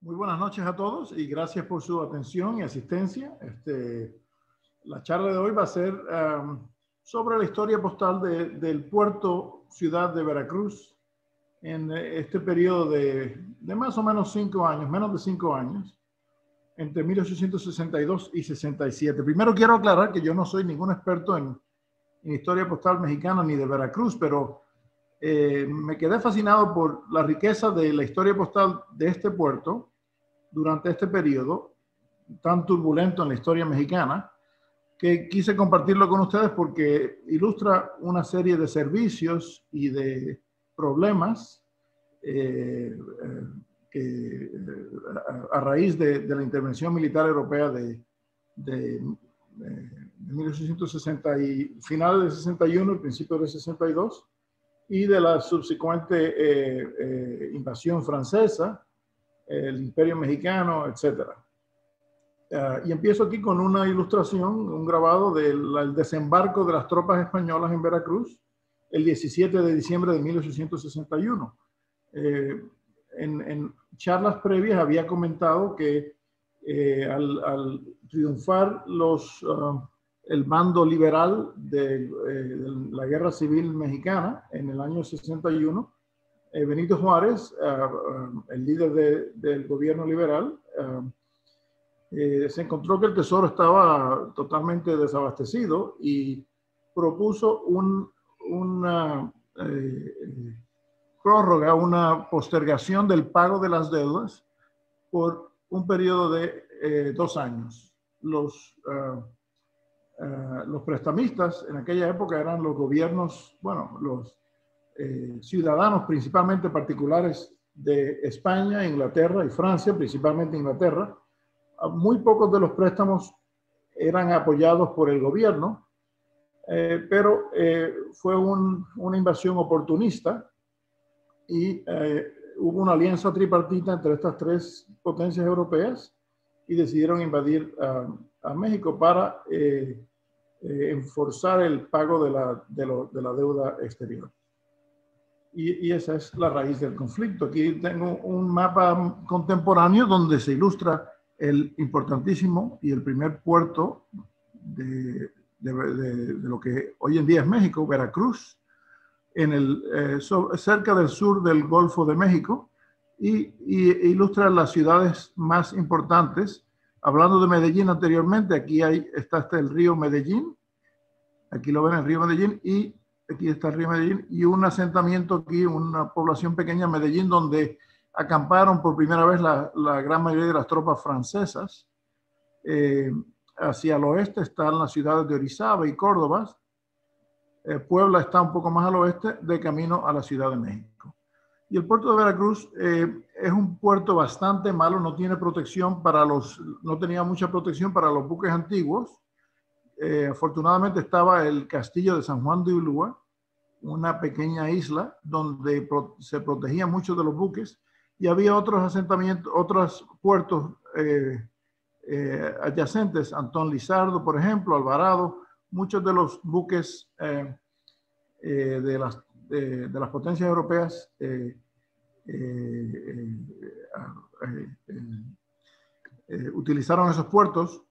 Muy buenas noches a todos y gracias por su atención y asistencia. La charla de hoy va a ser sobre la historia postal del puerto ciudad de Veracruz en este periodo de más o menos 5 años, menos de 5 años, entre 1862 y 67. Primero quiero aclarar que yo no soy ningún experto en historia postal mexicana ni de Veracruz, pero me quedé fascinado por la riqueza de la historia postal de este puerto durante este periodo tan turbulento en la historia mexicana, que quise compartirlo con ustedes porque ilustra una serie de servicios y de problemas que a raíz de la intervención militar europea de 1860 y finales del 61 y principios del 62 y de la subsecuente invasión francesa, el Imperio Mexicano, etc. Y empiezo aquí con una ilustración, un grabado del desembarco de las tropas españolas en Veracruz el 17 de diciembre de 1861. En charlas previas había comentado que al triunfar el bando liberal de la Guerra Civil Mexicana en el año 61, Benito Juárez, el líder del gobierno liberal, se encontró que el tesoro estaba totalmente desabastecido y propuso una prórroga, una postergación del pago de las deudas por un periodo de 2 años. Los prestamistas en aquella época eran los gobiernos, bueno, los ciudadanos principalmente particulares de España, Inglaterra y Francia, principalmente Inglaterra. Muy pocos de los préstamos eran apoyados por el gobierno, pero fue una invasión oportunista y hubo una alianza tripartita entre estas 3 potencias europeas y decidieron invadir a México para enforzar el pago de la deuda exterior. Y esa es la raíz del conflicto. Aquí tengo un mapa contemporáneo donde se ilustra el importantísimo y el primer puerto de lo que hoy en día es México, Veracruz, cerca del sur del Golfo de México, y ilustra las ciudades más importantes. Hablando de Medellín anteriormente, aquí está el río Medellín, aquí lo ven, el río Medellín, y aquí está el río Medellín, y un asentamiento aquí, una población pequeña, Medellín, donde acamparon por primera vez la gran mayoría de las tropas francesas. Hacia el oeste están las ciudades de Orizaba y Córdoba. Puebla está un poco más al oeste, de camino a la Ciudad de México. Y el puerto de Veracruz es un puerto bastante malo, no tiene protección no tenía mucha protección para los buques antiguos. Afortunadamente estaba el castillo de San Juan de Ulúa, una pequeña isla donde se protegían muchos de los buques, y había otros asentamientos, otros puertos adyacentes, Antón Lizardo, por ejemplo, Alvarado. Muchos de los buques de las potencias europeas utilizaron esos puertos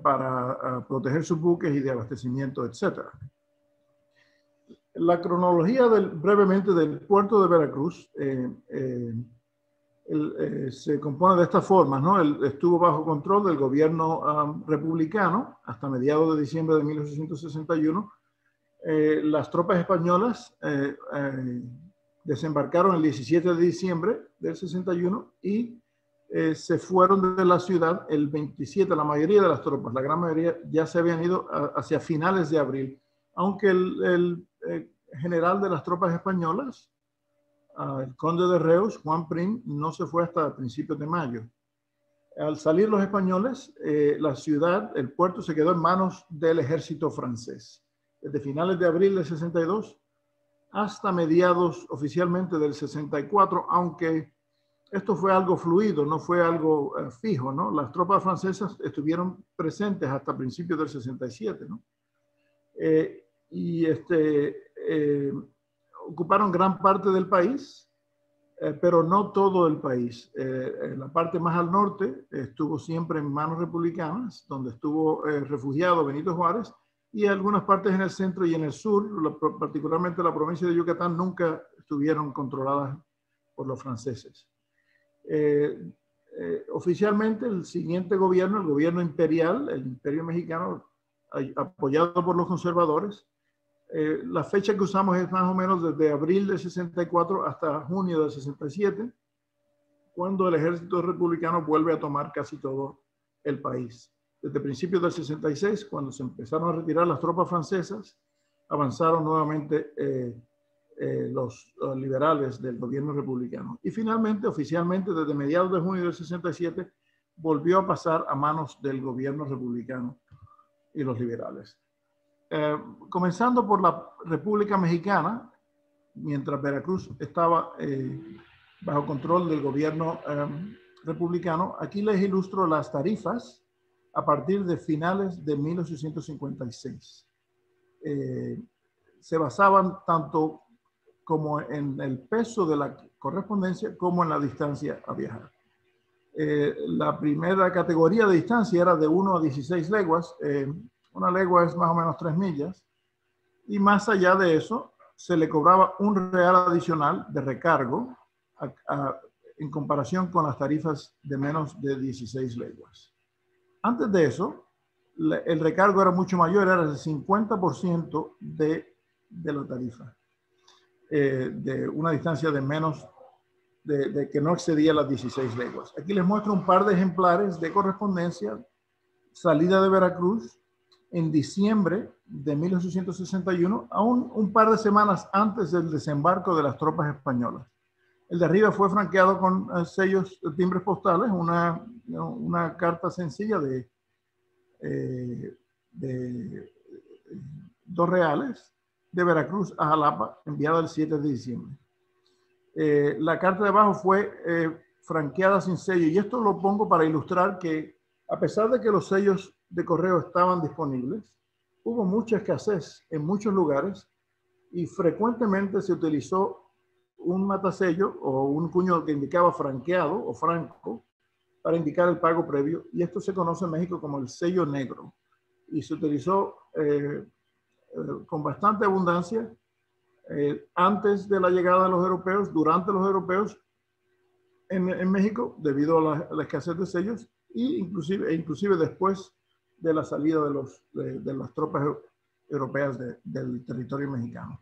para proteger sus buques y de abastecimiento, etc. La cronología brevemente del puerto de Veracruz se compone de esta forma, ¿no? Estuvo bajo control del gobierno republicano hasta mediados de diciembre de 1861. Las tropas españolas desembarcaron el 17 de diciembre del 61 y se fueron de la ciudad el 27, la mayoría de las tropas, la gran mayoría ya se habían ido hacia finales de abril, aunque el general de las tropas españolas, el conde de Reus, Juan Prim, no se fue hasta principios de mayo. Al salir los españoles, la ciudad, el puerto, se quedó en manos del ejército francés. Desde finales de abril del 62 hasta mediados oficialmente del 64, aunque esto fue algo fluido, no fue algo fijo, ¿no? Las tropas francesas estuvieron presentes hasta principios del 67, ¿no? Ocuparon gran parte del país pero no todo el país. La parte más al norte estuvo siempre en manos republicanas, donde estuvo refugiado Benito Juárez, y algunas partes en el centro y en el sur, particularmente la provincia de Yucatán, nunca estuvieron controladas por los franceses. Oficialmente, el siguiente gobierno, el gobierno imperial, el Imperio Mexicano, apoyado por los conservadores, la fecha que usamos es más o menos desde abril de 64 hasta junio de 67, cuando el ejército republicano vuelve a tomar casi todo el país. Desde principios del 66, cuando se empezaron a retirar las tropas francesas, avanzaron nuevamente los liberales del gobierno republicano. Y finalmente, oficialmente, desde mediados de junio del 67, volvió a pasar a manos del gobierno republicano y los liberales. Comenzando por la República Mexicana, mientras Veracruz estaba bajo control del gobierno republicano, aquí les ilustro las tarifas a partir de finales de 1856. Se basaban tanto como en el peso de la correspondencia como en la distancia a viajar. La primera categoría de distancia era de 1 a 16 leguas. Una legua es más o menos 3 millas. Y más allá de eso, se le cobraba un real adicional de recargo en comparación con las tarifas de menos de 16 leguas. Antes de eso, el recargo era mucho mayor, era el 50% de la tarifa, de una distancia de menos, de que no excedía las 16 leguas. Aquí les muestro un par de ejemplares de correspondencia, salida de Veracruz en diciembre de 1861, aún un par de semanas antes del desembarco de las tropas españolas. El de arriba fue franqueado con sellos, timbres postales, una carta sencilla de 2 reales de Veracruz a Jalapa, enviada el 7 de diciembre. La carta de abajo fue franqueada sin sello, y esto lo pongo para ilustrar que, a pesar de que los sellos de correo estaban disponibles, hubo mucha escasez en muchos lugares y frecuentemente se utilizó un matasello o un cuño que indicaba franqueado o franco para indicar el pago previo, y esto se conoce en México como el sello negro, y se utilizó con bastante abundancia antes de la llegada de los europeos, durante los europeos en México, debido a la escasez de sellos, e inclusive después de la salida de las tropas europeas del territorio mexicano.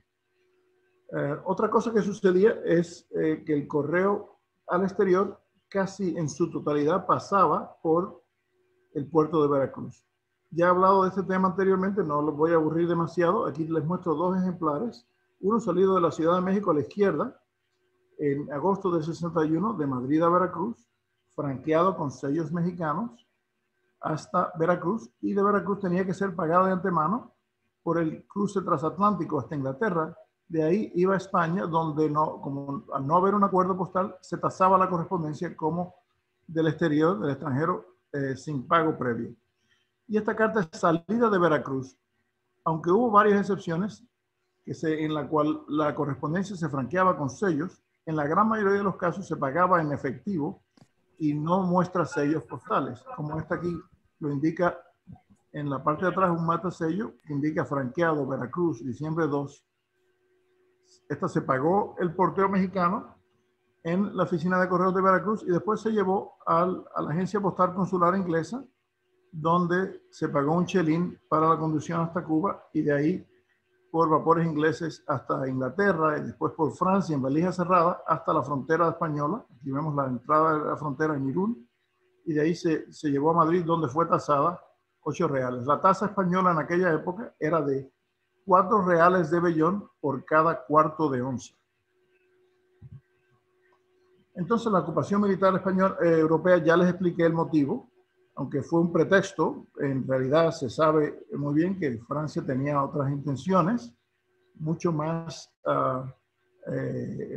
Otra cosa que sucedía es que el correo al exterior casi en su totalidad pasaba por el puerto de Veracruz. Ya he hablado de este tema anteriormente, no los voy a aburrir demasiado. Aquí les muestro 2 ejemplares. Uno salido de la Ciudad de México a la izquierda, en agosto del 61, de Madrid a Veracruz, franqueado con sellos mexicanos hasta Veracruz, y de Veracruz tenía que ser pagado de antemano por el cruce transatlántico hasta Inglaterra. De ahí iba a España, donde como al no haber un acuerdo postal, se tasaba la correspondencia como del exterior, del extranjero, sin pago previo. Y esta carta es salida de Veracruz, aunque hubo varias excepciones en la cual la correspondencia se franqueaba con sellos. En la gran mayoría de los casos se pagaba en efectivo y no muestra sellos postales, como esta aquí lo indica en la parte de atrás, un matasello que indica franqueado Veracruz, diciembre 2. Esta se pagó el porteo mexicano en la oficina de correos de Veracruz y después se llevó a la agencia postal consular inglesa, donde se pagó un chelín para la conducción hasta Cuba, y de ahí por vapores ingleses hasta Inglaterra, y después por Francia en valija cerrada hasta la frontera española. Aquí vemos la entrada de la frontera en Irún, y de ahí se llevó a Madrid, donde fue tasada 8 reales. La tasa española en aquella época era de 4 reales de vellón por cada cuarto de onza. Entonces, la ocupación militar española, europea, ya les expliqué el motivo, aunque fue un pretexto. En realidad se sabe muy bien que Francia tenía otras intenciones, mucho más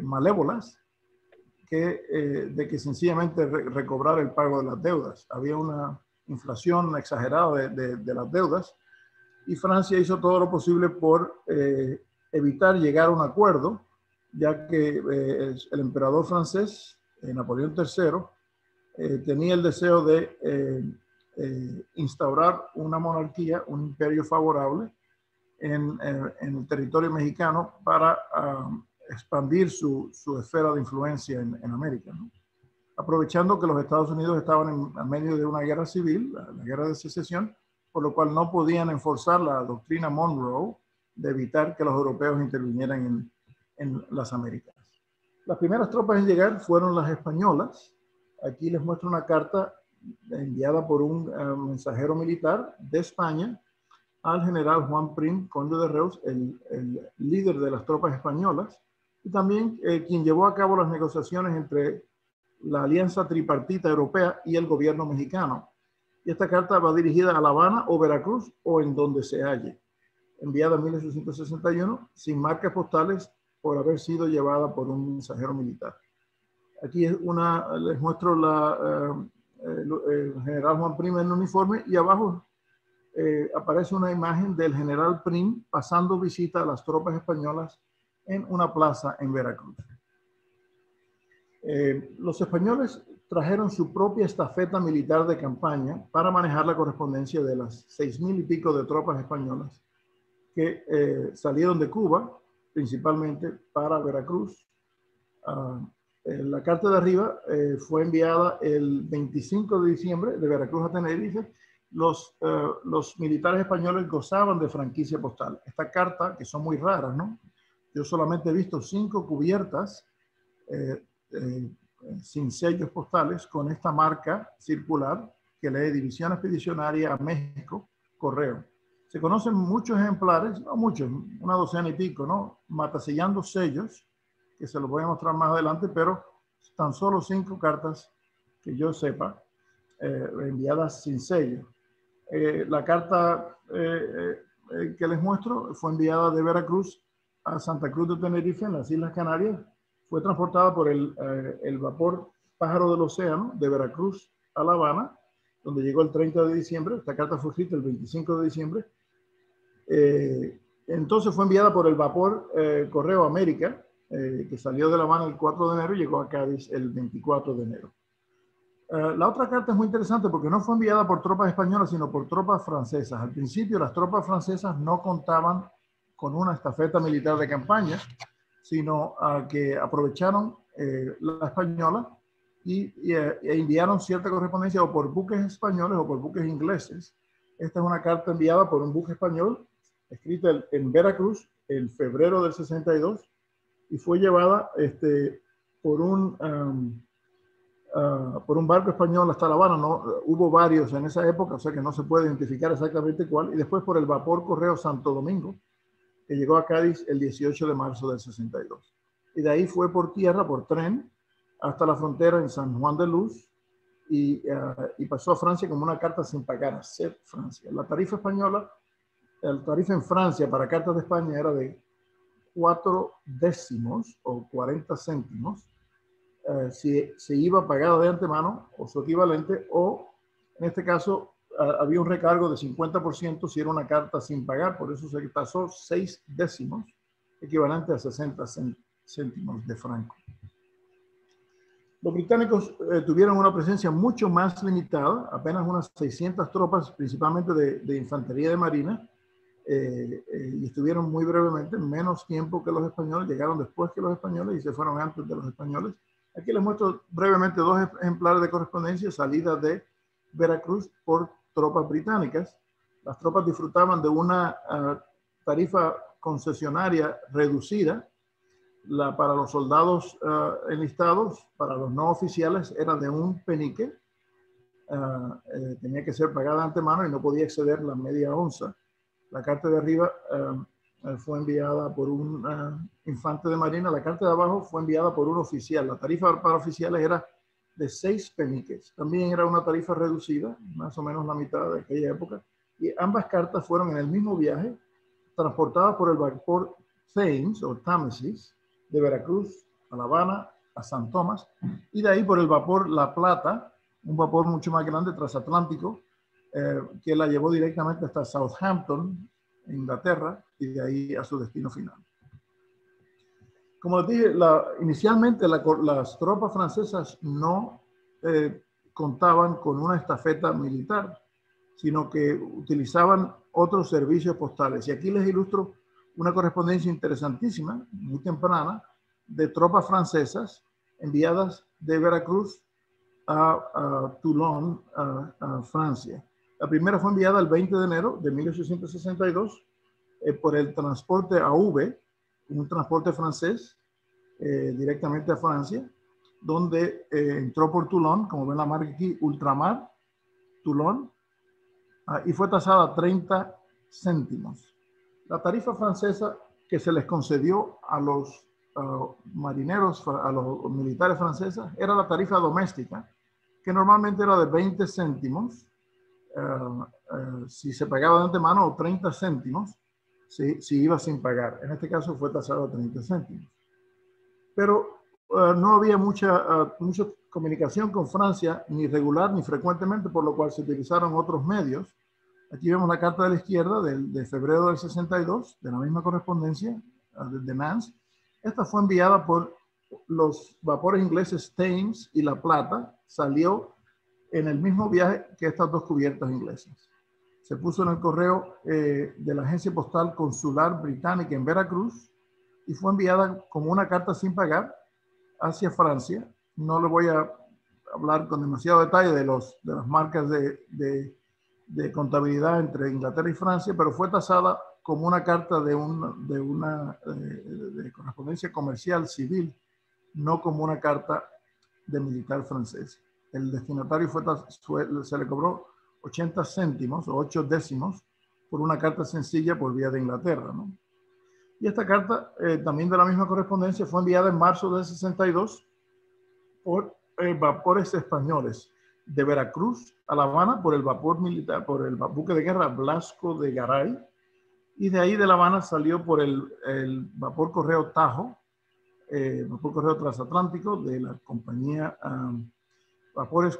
malévolas, de que sencillamente recobrar el pago de las deudas. Había una inflación exagerada de las deudas, y Francia hizo todo lo posible por evitar llegar a un acuerdo ya que el emperador francés, Napoleón III, tenía el deseo de instaurar una monarquía, un imperio favorable en el territorio mexicano para expandir su esfera de influencia en América, ¿no? Aprovechando que los Estados Unidos estaban en medio de una guerra civil, la guerra de secesión, por lo cual no podían enforzar la doctrina Monroe de evitar que los europeos intervinieran en las Américas. Las primeras tropas en llegar fueron las españolas. Aquí les muestro una carta enviada por un mensajero militar de España al general Juan Prim, conde de Reus, el líder de las tropas españolas, y también quien llevó a cabo las negociaciones entre la alianza tripartita europea y el gobierno mexicano. Y esta carta va dirigida a La Habana o Veracruz o en donde se halle. Enviada en 1861, sin marcas postales por haber sido llevada por un mensajero militar. Aquí es les muestro el general Juan Prim en uniforme y abajo aparece una imagen del general Prim pasando visita a las tropas españolas en una plaza en Veracruz. Los españoles trajeron su propia estafeta militar de campaña para manejar la correspondencia de las 6,000 y pico de tropas españolas que salieron de Cuba, principalmente para Veracruz. La carta de arriba fue enviada el 25 de diciembre de Veracruz a Tenerife. Los militares españoles gozaban de franquicia postal. Esta carta, que son muy raras, ¿no? Yo solamente he visto 5 cubiertas sin sellos postales con esta marca circular que lee División Expedicionaria a México, Correo. Se conocen muchos ejemplares, no muchos, una docena y pico, ¿no? Matasellando sellos, que se los voy a mostrar más adelante, pero tan solo 5 cartas que yo sepa, enviadas sin sello. La carta que les muestro fue enviada de Veracruz a Santa Cruz de Tenerife, en las Islas Canarias. Fue transportada por el vapor Pájaro del Océano de Veracruz a La Habana, donde llegó el 30 de diciembre. Esta carta fue escrita el 25 de diciembre. Entonces fue enviada por el vapor Correo América, que salió de La Habana el 4 de enero y llegó a Cádiz el 24 de enero. La otra carta es muy interesante porque no fue enviada por tropas españolas, sino por tropas francesas. Al principio, las tropas francesas no contaban con una estafeta militar de campaña, sino que aprovecharon la española e enviaron cierta correspondencia o por buques españoles o por buques ingleses. Esta es una carta enviada por un buque español, escrita en Veracruz en febrero del 62, y fue llevada por un barco español hasta La Habana. No, hubo varios en esa época, o sea que no se puede identificar exactamente cuál, y después por el vapor Correo Santo Domingo, que llegó a Cádiz el 18 de marzo del 62. Y de ahí fue por tierra, por tren, hasta la frontera en San Juan de Luz, y pasó a Francia como una carta sin pagar, a CEP Francia. La tarifa española, el tarifa en Francia para cartas de España era de 4 décimos o 40 céntimos, si se iba pagado de antemano o su equivalente, o en este caso había un recargo de 50% si era una carta sin pagar, por eso se tasó 6 décimos, equivalente a 60 céntimos de franco. Los británicos tuvieron una presencia mucho más limitada, apenas unas 600 tropas, principalmente de infantería de marina, y estuvieron muy brevemente, menos tiempo que los españoles, llegaron después que los españoles y se fueron antes de los españoles. Aquí les muestro brevemente 2 ejemplares de correspondencia salida de Veracruz por tropas británicas. Las tropas disfrutaban de una tarifa concesionaria reducida. Para los soldados enlistados, para los no oficiales, era de un penique. Tenía que ser pagada de antemano y no podía exceder la media onza. La carta de arriba fue enviada por un infante de marina. La carta de abajo fue enviada por un oficial. La tarifa para oficiales era de 6 peniques. También era una tarifa reducida, más o menos la mitad de aquella época. Y ambas cartas fueron en el mismo viaje, transportadas por el vapor Thames o Támesis, de Veracruz a La Habana, a San Tomás, y de ahí por el vapor La Plata, un vapor mucho más grande, transatlántico, que la llevó directamente hasta Southampton, Inglaterra, y de ahí a su destino final. Como les dije, inicialmente las tropas francesas no contaban con una estafeta militar, sino que utilizaban otros servicios postales. Y aquí les ilustro una correspondencia interesantísima, muy temprana, de tropas francesas enviadas de Veracruz a Toulon, a Francia. La primera fue enviada el 20 de enero de 1862 por el transporte AV, un transporte francés directamente a Francia, donde entró por Toulon, como ven la marca aquí, Ultramar, Toulon, y fue tasada a 30 céntimos. La tarifa francesa que se les concedió a los marineros, a los militares franceses, era la tarifa doméstica, que normalmente era de 20 céntimos, si se pagaba de antemano, o 30 céntimos, si iba sin pagar. En este caso fue tasado a 30 céntimos. Pero no había mucha comunicación con Francia, ni regular ni frecuentemente, por lo cual se utilizaron otros medios. Aquí vemos la carta de la izquierda de febrero del 62, de la misma correspondencia, de Mans. Esta fue enviada por los vapores ingleses Thames y La Plata. Salió en el mismo viaje que estas dos cubiertas inglesas. Se puso en el correo de la agencia postal consular británica en Veracruz y fue enviada como una carta sin pagar hacia Francia. No le voy a hablar con demasiado detalle de las marcas de contabilidad entre Inglaterra y Francia, pero fue tasada como una carta de correspondencia comercial civil, no como una carta de militar francés. El destinatario se le cobró 80 céntimos o 8 décimos por una carta sencilla por vía de Inglaterra, ¿no? Y esta carta, también de la misma correspondencia, fue enviada en marzo del 62 por vapores españoles de Veracruz a La Habana por el vapor militar, por el buque de guerra Blasco de Garay, y de ahí de La Habana salió por el vapor correo Tajo, vapor correo transatlántico de la compañía Vapores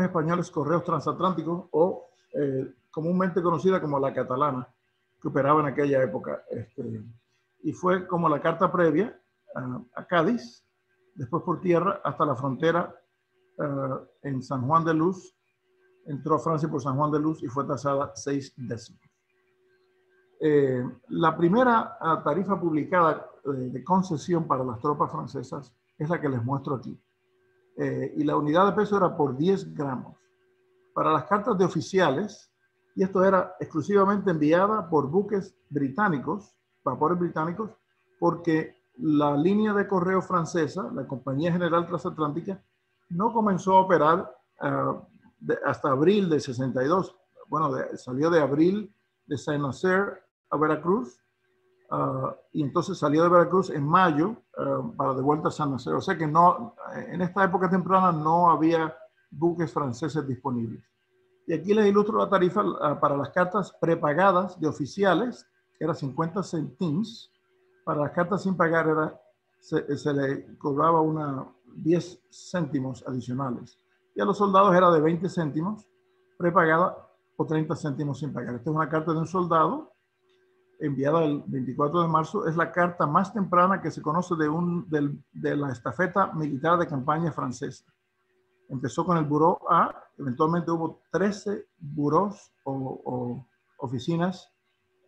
Españoles Correos Transatlánticos, o comúnmente conocida como la Catalana, que operaba en aquella época. Y fue como la carta previa a Cádiz, después por tierra hasta la frontera en San Juan de Luz. Entró a Francia por San Juan de Luz y fue tasada 6 décimos. La primera tarifa publicada de concesión para las tropas francesas es la que les muestro aquí. Y la unidad de peso era por 10 gramos. Para las cartas de oficiales, y esto era exclusivamente enviada por buques británicos, vapores británicos, porque la línea de correo francesa, la Compañía General Transatlántica, no comenzó a operar hasta abril de 62. Bueno, salió de abril de Saint-Nazaire a Veracruz, y entonces salió de Veracruz en mayo para de vuelta a San Nazaire. O sea que no, en esta época temprana no había buques franceses disponibles. Y aquí les ilustro la tarifa para las cartas prepagadas de oficiales, que era 50 céntimos. Para las cartas sin pagar se le cobraba 10 céntimos adicionales. Y a los soldados era de 20 céntimos prepagada o 30 céntimos sin pagar. Esta es una carta de un soldado enviada el 24 de marzo. Es la carta más temprana que se conoce de la estafeta militar de campaña francesa. Empezó con el Buró A, eventualmente hubo 13 burós o oficinas,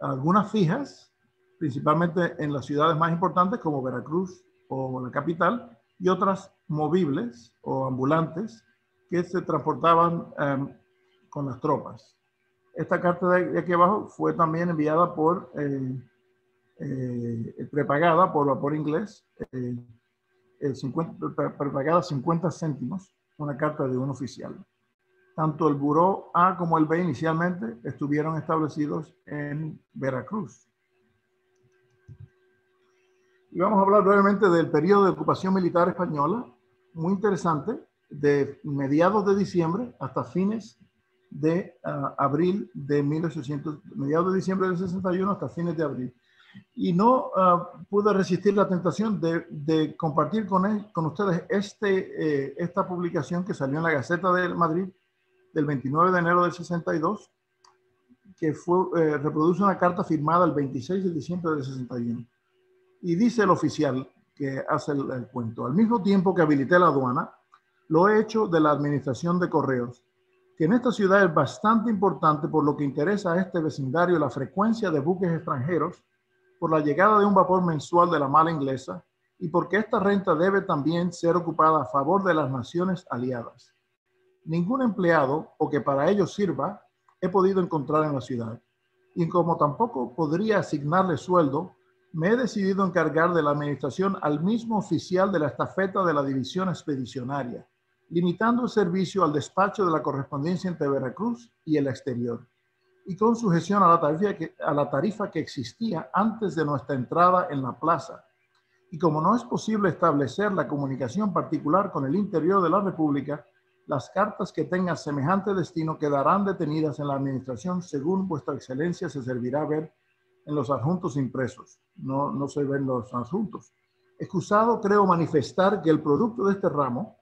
algunas fijas, principalmente en las ciudades más importantes como Veracruz o la capital, y otras movibles o ambulantes que se transportaban con las tropas. Esta carta de aquí abajo fue también enviada prepagada por vapor inglés, prepagada 50 céntimos, una carta de un oficial. Tanto el Buró A como el B inicialmente estuvieron establecidos en Veracruz. Y vamos a hablar brevemente del periodo de ocupación militar española, muy interesante, de mediados de diciembre hasta fines de abril de 1800, mediados de diciembre del 61 hasta fines de abril. Y no pude resistir la tentación de compartir con ustedes esta publicación que salió en la Gaceta de Madrid del 29 de enero del 62, que reproduce una carta firmada el 26 de diciembre del 61. Y dice el oficial que hace el cuento: al mismo tiempo que habilité la aduana, lo he hecho de la administración de correos, que en esta ciudad es bastante importante por lo que interesa a este vecindario la frecuencia de buques extranjeros, por la llegada de un vapor mensual de la mar inglesa y porque esta renta debe también ser ocupada a favor de las naciones aliadas. Ningún empleado o que para ello sirva he podido encontrar en la ciudad, y como tampoco podría asignarle sueldo, me he decidido encargar de la administración al mismo oficial de la estafeta de la división expedicionaria, limitando el servicio al despacho de la correspondencia entre Veracruz y el exterior, y con sujeción a la tarifa que existía antes de nuestra entrada en la plaza. Y como no es posible establecer la comunicación particular con el interior de la República, las cartas que tengan semejante destino quedarán detenidas en la administración según vuestra excelencia se servirá ver en los adjuntos impresos. No se ven los adjuntos. Excusado creo manifestar que el producto de este ramo,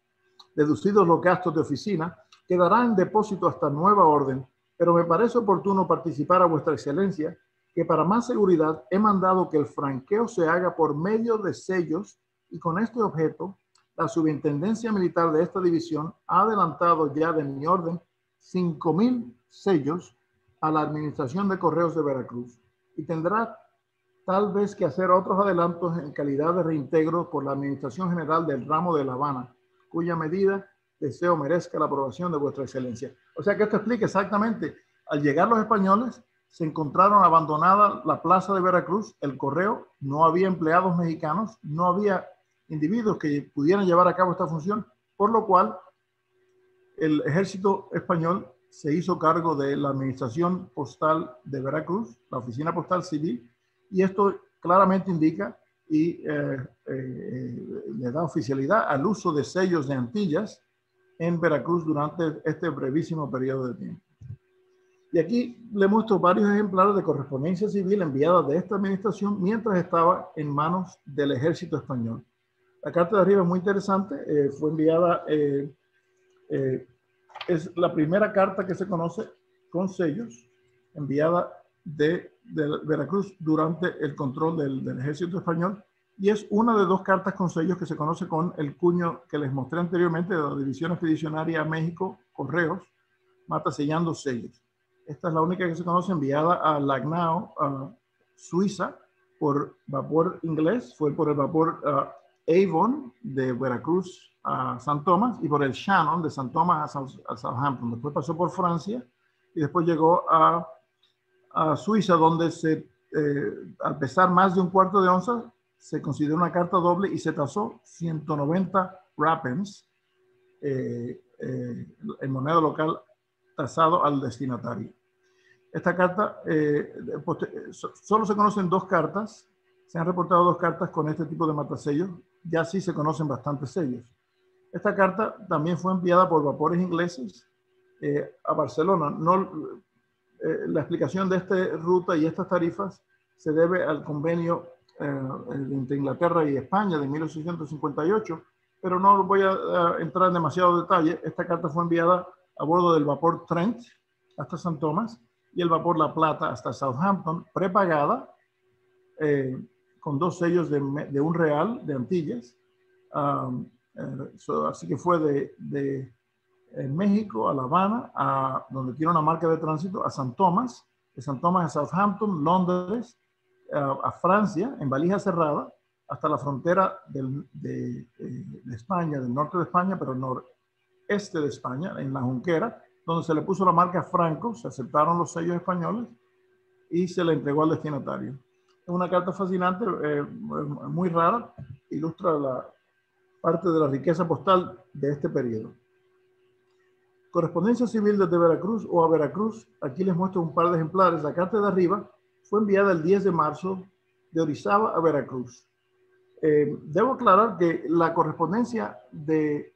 deducidos los gastos de oficina, quedará en depósito hasta nueva orden, pero me parece oportuno participar a vuestra excelencia que para más seguridad he mandado que el franqueo se haga por medio de sellos y con este objeto la Superintendencia Militar de esta división ha adelantado ya de mi orden 5,000 sellos a la Administración de Correos de Veracruz y tendrá tal vez que hacer otros adelantos en calidad de reintegro por la Administración General del Ramo de La Habana, cuya medida deseo merezca la aprobación de vuestra excelencia. O sea que esto explica exactamente, al llegar los españoles, se encontraron abandonada la plaza de Veracruz, el correo, no había empleados mexicanos, no había individuos que pudieran llevar a cabo esta función, por lo cual el ejército español se hizo cargo de la administración postal de Veracruz, la oficina postal civil, y esto claramente indica y le da oficialidad al uso de sellos de Antillas en Veracruz durante este brevísimo periodo de tiempo. Y aquí le muestro varios ejemplares de correspondencia civil enviada de esta administración mientras estaba en manos del ejército español. La carta de arriba es muy interesante, fue enviada, es la primera carta que se conoce con sellos, enviada de Veracruz durante el control del ejército español, y es una de dos cartas con sellos que se conoce con el cuño que les mostré anteriormente de la División Expedicionaria a México, Correos, mata sellando sellos. Esta es la única que se conoce enviada a Langnau, Suiza, por vapor inglés, fue por el vapor Avon de Veracruz a San Tomás y por el Shannon de San Tomás a Southampton. Después pasó por Francia y después llegó a Suiza, donde al pesar más de 1/4 de onza, se consideró una carta doble y se tasó 190 rapens en moneda local tasado al destinatario. Esta carta, solo se conocen dos cartas, se han reportado dos cartas con este tipo de matasellos, ya sí se conocen bastantes sellos. Esta carta también fue enviada por vapores ingleses a Barcelona. La explicación de esta ruta y estas tarifas se debe al convenio entre Inglaterra y España de 1858, pero no voy a entrar en demasiado detalle. Esta carta fue enviada a bordo del vapor Trent hasta San Tomás y el vapor La Plata hasta Southampton, prepagada con dos sellos de £1 de Antillas. Así que fue de México a La Habana, donde tiene una marca de tránsito, a San Tomás, de San Tomás a Southampton, Londres, a Francia, en valija cerrada, hasta la frontera de España, del norte de España, pero noreste de España, en la Junquera, donde se le puso la marca Franco, se aceptaron los sellos españoles y se le entregó al destinatario. Es una carta fascinante, muy rara, ilustra la parte de la riqueza postal de este periodo. Correspondencia civil desde Veracruz o a Veracruz. Aquí les muestro un par de ejemplares. La carta de arriba fue enviada el 10 de marzo de Orizaba a Veracruz. Debo aclarar que la correspondencia de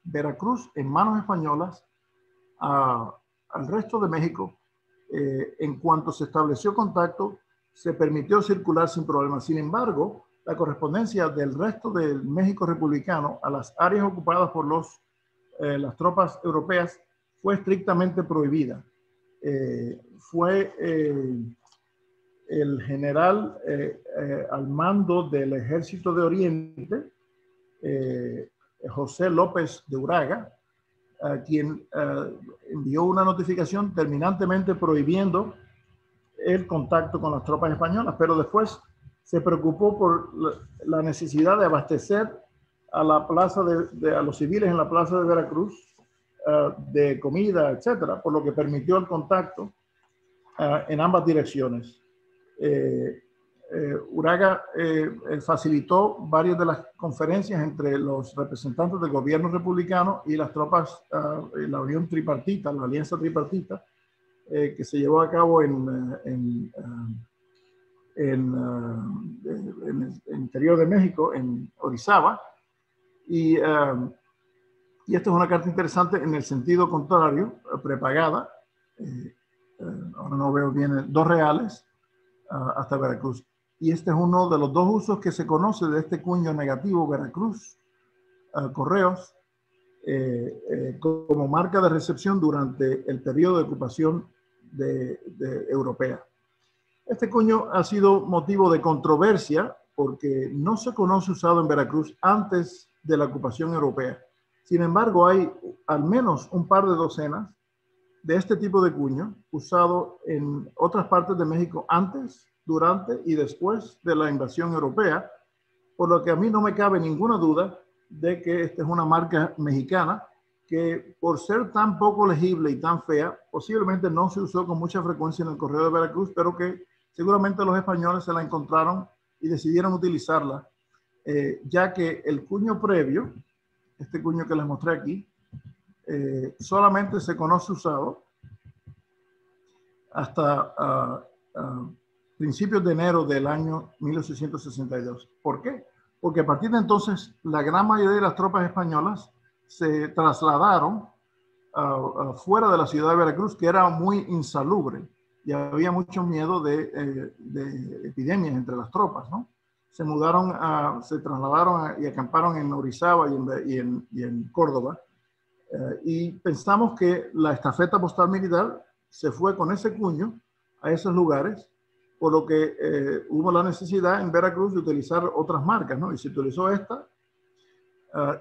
Veracruz en manos españolas al resto de México, en cuanto se estableció contacto, se permitió circular sin problemas. Sin embargo, la correspondencia del resto del México republicano a las áreas ocupadas por las tropas europeas fue estrictamente prohibida. el general al mando del Ejército de Oriente, José López de Uraga, quien envió una notificación terminantemente prohibiendo el contacto con las tropas españolas, pero después se preocupó por la necesidad de abastecer a la plaza a los civiles en la plaza de Veracruz de comida, etcétera, por lo que permitió el contacto en ambas direcciones. Uraga facilitó varias de las conferencias entre los representantes del gobierno republicano y las tropas, la unión tripartita, la alianza tripartita, que se llevó a cabo en el interior de México, en Orizaba. Y esta es una carta interesante en el sentido contrario, prepagada. Ahora no veo bien, 2 reales hasta Veracruz. Y este es uno de los 2 usos que se conoce de este cuño negativo Veracruz, Correos, como marca de recepción durante el periodo de ocupación europea. Este cuño ha sido motivo de controversia porque no se conoce usado en Veracruz antes de la ocupación europea. Sin embargo, hay al menos un par de docenas de este tipo de cuño usado en otras partes de México antes, durante y después de la invasión europea, por lo que a mí no me cabe ninguna duda de que esta es una marca mexicana que, por ser tan poco legible y tan fea, posiblemente no se usó con mucha frecuencia en el Correo de Veracruz, pero que seguramente los españoles se la encontraron y decidieron utilizarla, ya que el cuño previo, este cuño que les mostré aquí, solamente se conoce usado hasta principios de enero del año 1862. ¿Por qué? Porque a partir de entonces la gran mayoría de las tropas españolas se trasladaron fuera de la ciudad de Veracruz, que era muy insalubre y había mucho miedo de epidemias entre las tropas, ¿no? Se mudaron, se trasladaron y acamparon en Orizaba y en Córdoba, y pensamos que la estafeta postal militar se fue con ese cuño a esos lugares, por lo que hubo la necesidad en Veracruz de utilizar otras marcas, ¿no? Y se utilizó esta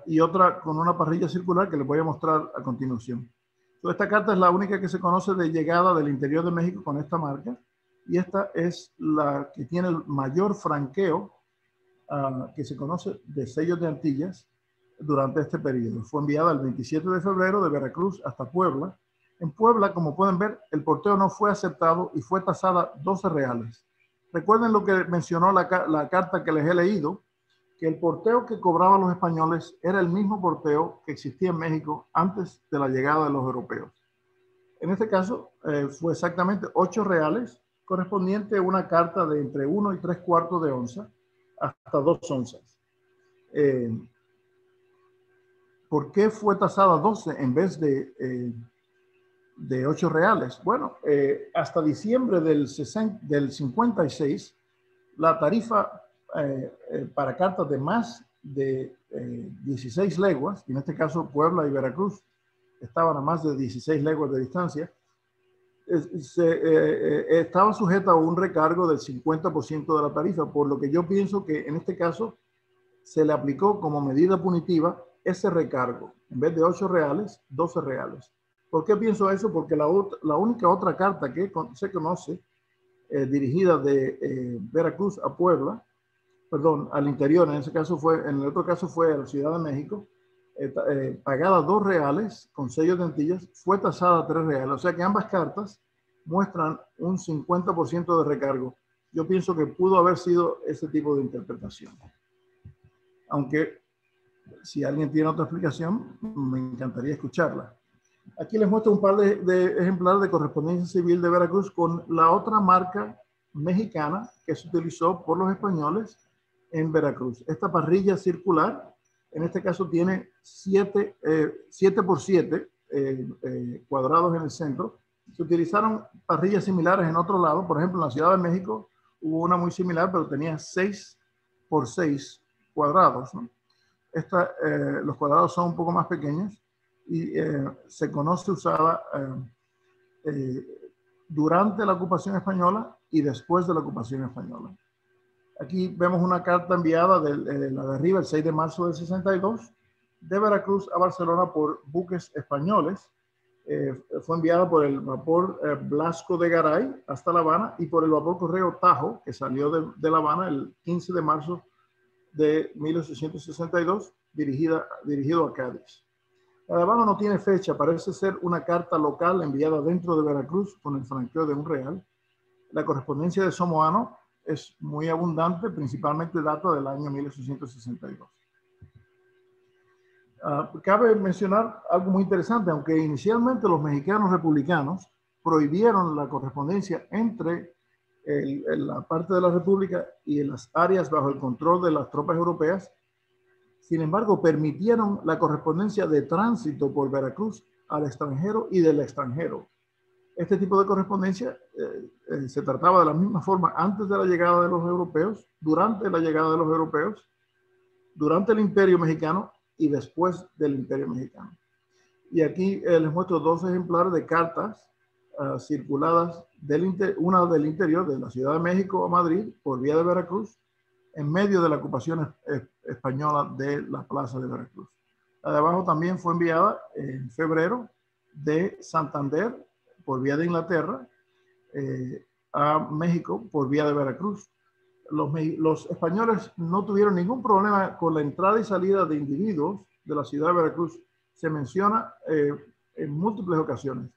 y otra con una parrilla circular que les voy a mostrar a continuación. Entonces, esta carta es la única que se conoce de llegada del interior de México con esta marca, y esta es la que tiene el mayor franqueo que se conoce de sellos de Antillas durante este periodo. Fue enviada el 27 de febrero de Veracruz hasta Puebla. En Puebla, como pueden ver, el porteo no fue aceptado y fue tasada 12 reales. Recuerden lo que mencionó la carta que les he leído, que el porteo que cobraban los españoles era el mismo porteo que existía en México antes de la llegada de los europeos. En este caso, fue exactamente 8 reales, correspondiente a una carta de entre 1 y 3/4 de onza hasta 2 onzas. ¿Por qué fue tasada 12 en vez de 8 reales? Bueno, hasta diciembre del 56, la tarifa para cartas de más de 16 leguas, y en este caso Puebla y Veracruz estaban a más de 16 leguas de distancia, estaba sujeta a un recargo del 50% de la tarifa, por lo que yo pienso que en este caso se le aplicó como medida punitiva ese recargo. En vez de 8 reales, 12 reales. ¿Por qué pienso eso? Porque la única otra carta que se conoce dirigida de Veracruz a Puebla, perdón, al interior, en el otro caso fue a la Ciudad de México, pagada 2 reales con sellos de Antillas, fue tasada 3 reales. O sea que ambas cartas muestran un 50% de recargo. Yo pienso que pudo haber sido ese tipo de interpretación. Aunque si alguien tiene otra explicación, me encantaría escucharla. Aquí les muestro un par de ejemplares de correspondencia civil de Veracruz con la otra marca mexicana que se utilizó por los españoles en Veracruz. Esta parrilla circular, en este caso tiene 7 por 7 cuadrados en el centro. Se utilizaron parrillas similares en otro lado. Por ejemplo, en la Ciudad de México hubo una muy similar, pero tenía 6 por 6 cuadrados, ¿no? Los cuadrados son un poco más pequeños y se conoce usada durante la ocupación española y después de la ocupación española. Aquí vemos una carta enviada la de arriba, el 6 de marzo del 62, de Veracruz a Barcelona por buques españoles. Fue enviada por el vapor Blasco de Garay hasta La Habana y por el vapor Correo Tajo, que salió de La Habana el 15 de marzo de 1862, dirigido a Cádiz. La de abajo no tiene fecha, parece ser una carta local enviada dentro de Veracruz con el franqueo de £1. La correspondencia de Somoano es muy abundante, principalmente data del año 1862. Cabe mencionar algo muy interesante, aunque inicialmente los mexicanos republicanos prohibieron la correspondencia entre la parte de la República y las áreas bajo el control de las tropas europeas, sin embargo, permitieron la correspondencia de tránsito por Veracruz al extranjero y del extranjero. Este tipo de correspondencia se trataba de la misma forma antes de la llegada de los europeos, durante la llegada de los europeos, durante el Imperio Mexicano y después del Imperio Mexicano. Y aquí les muestro dos ejemplares de cartas circuladas, una del interior de la Ciudad de México a Madrid por vía de Veracruz, en medio de la ocupación española de la plaza de Veracruz. La de abajo también fue enviada en febrero de Santander por vía de Inglaterra a México por vía de Veracruz. Los españoles no tuvieron ningún problema con la entrada y salida de individuos de la ciudad de Veracruz. Se menciona en múltiples ocasiones.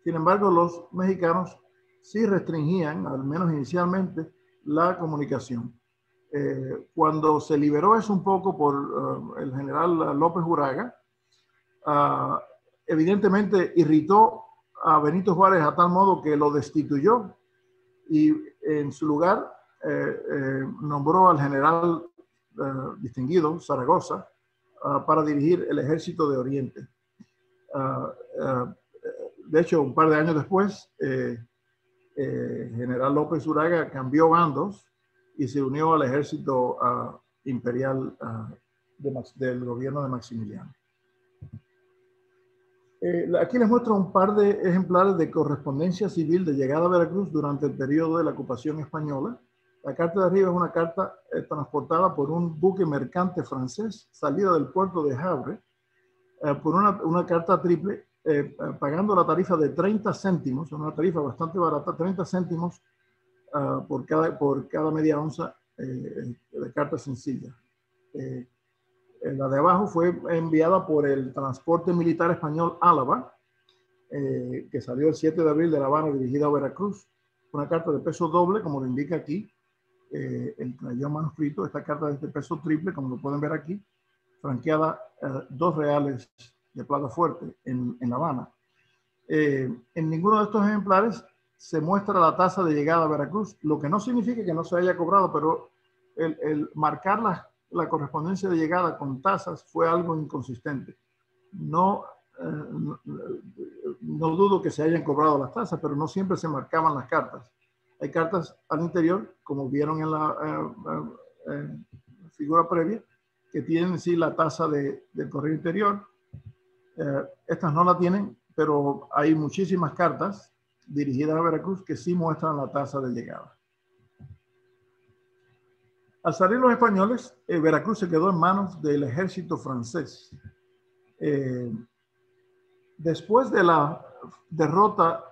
Sin embargo, los mexicanos sí restringían, al menos inicialmente, la comunicación. Cuando se liberó eso un poco por el general López Uraga, evidentemente irritó a Benito Juárez a tal modo que lo destituyó y en su lugar nombró al general distinguido Zaragoza para dirigir el ejército de Oriente. De hecho, un par de años después, general López Uraga cambió bandos y se unió al ejército imperial del gobierno de Maximiliano. Aquí les muestro un par de ejemplares de correspondencia civil de llegada a Veracruz durante el periodo de la ocupación española. La carta de arriba es una carta transportada por un buque mercante francés salida del puerto de Havre por una carta triple pagando la tarifa de 30 céntimos, una tarifa bastante barata, 30 céntimos por cada media onza de carta sencilla. La de abajo fue enviada por el transporte militar español Álava, que salió el 7 de abril de La Habana dirigida a Veracruz. Una carta de peso doble, como lo indica aquí, el crayón manuscrito. Esta carta es de peso triple, como lo pueden ver aquí, franqueada £2 de plata fuerte en La Habana. En ninguno de estos ejemplares se muestra la tasa de llegada a Veracruz, lo que no significa que no se haya cobrado, pero el marcar la correspondencia de llegada con tasas fue algo inconsistente. No dudo que se hayan cobrado las tasas, pero no siempre se marcaban las cartas. Hay cartas al interior, como vieron en la figura previa, que tienen sí la tasa del correo interior. Estas no la tienen, pero hay muchísimas cartas dirigidas a Veracruz que sí muestran la tasa de llegada. Al salir los españoles, Veracruz se quedó en manos del ejército francés. Después de la derrota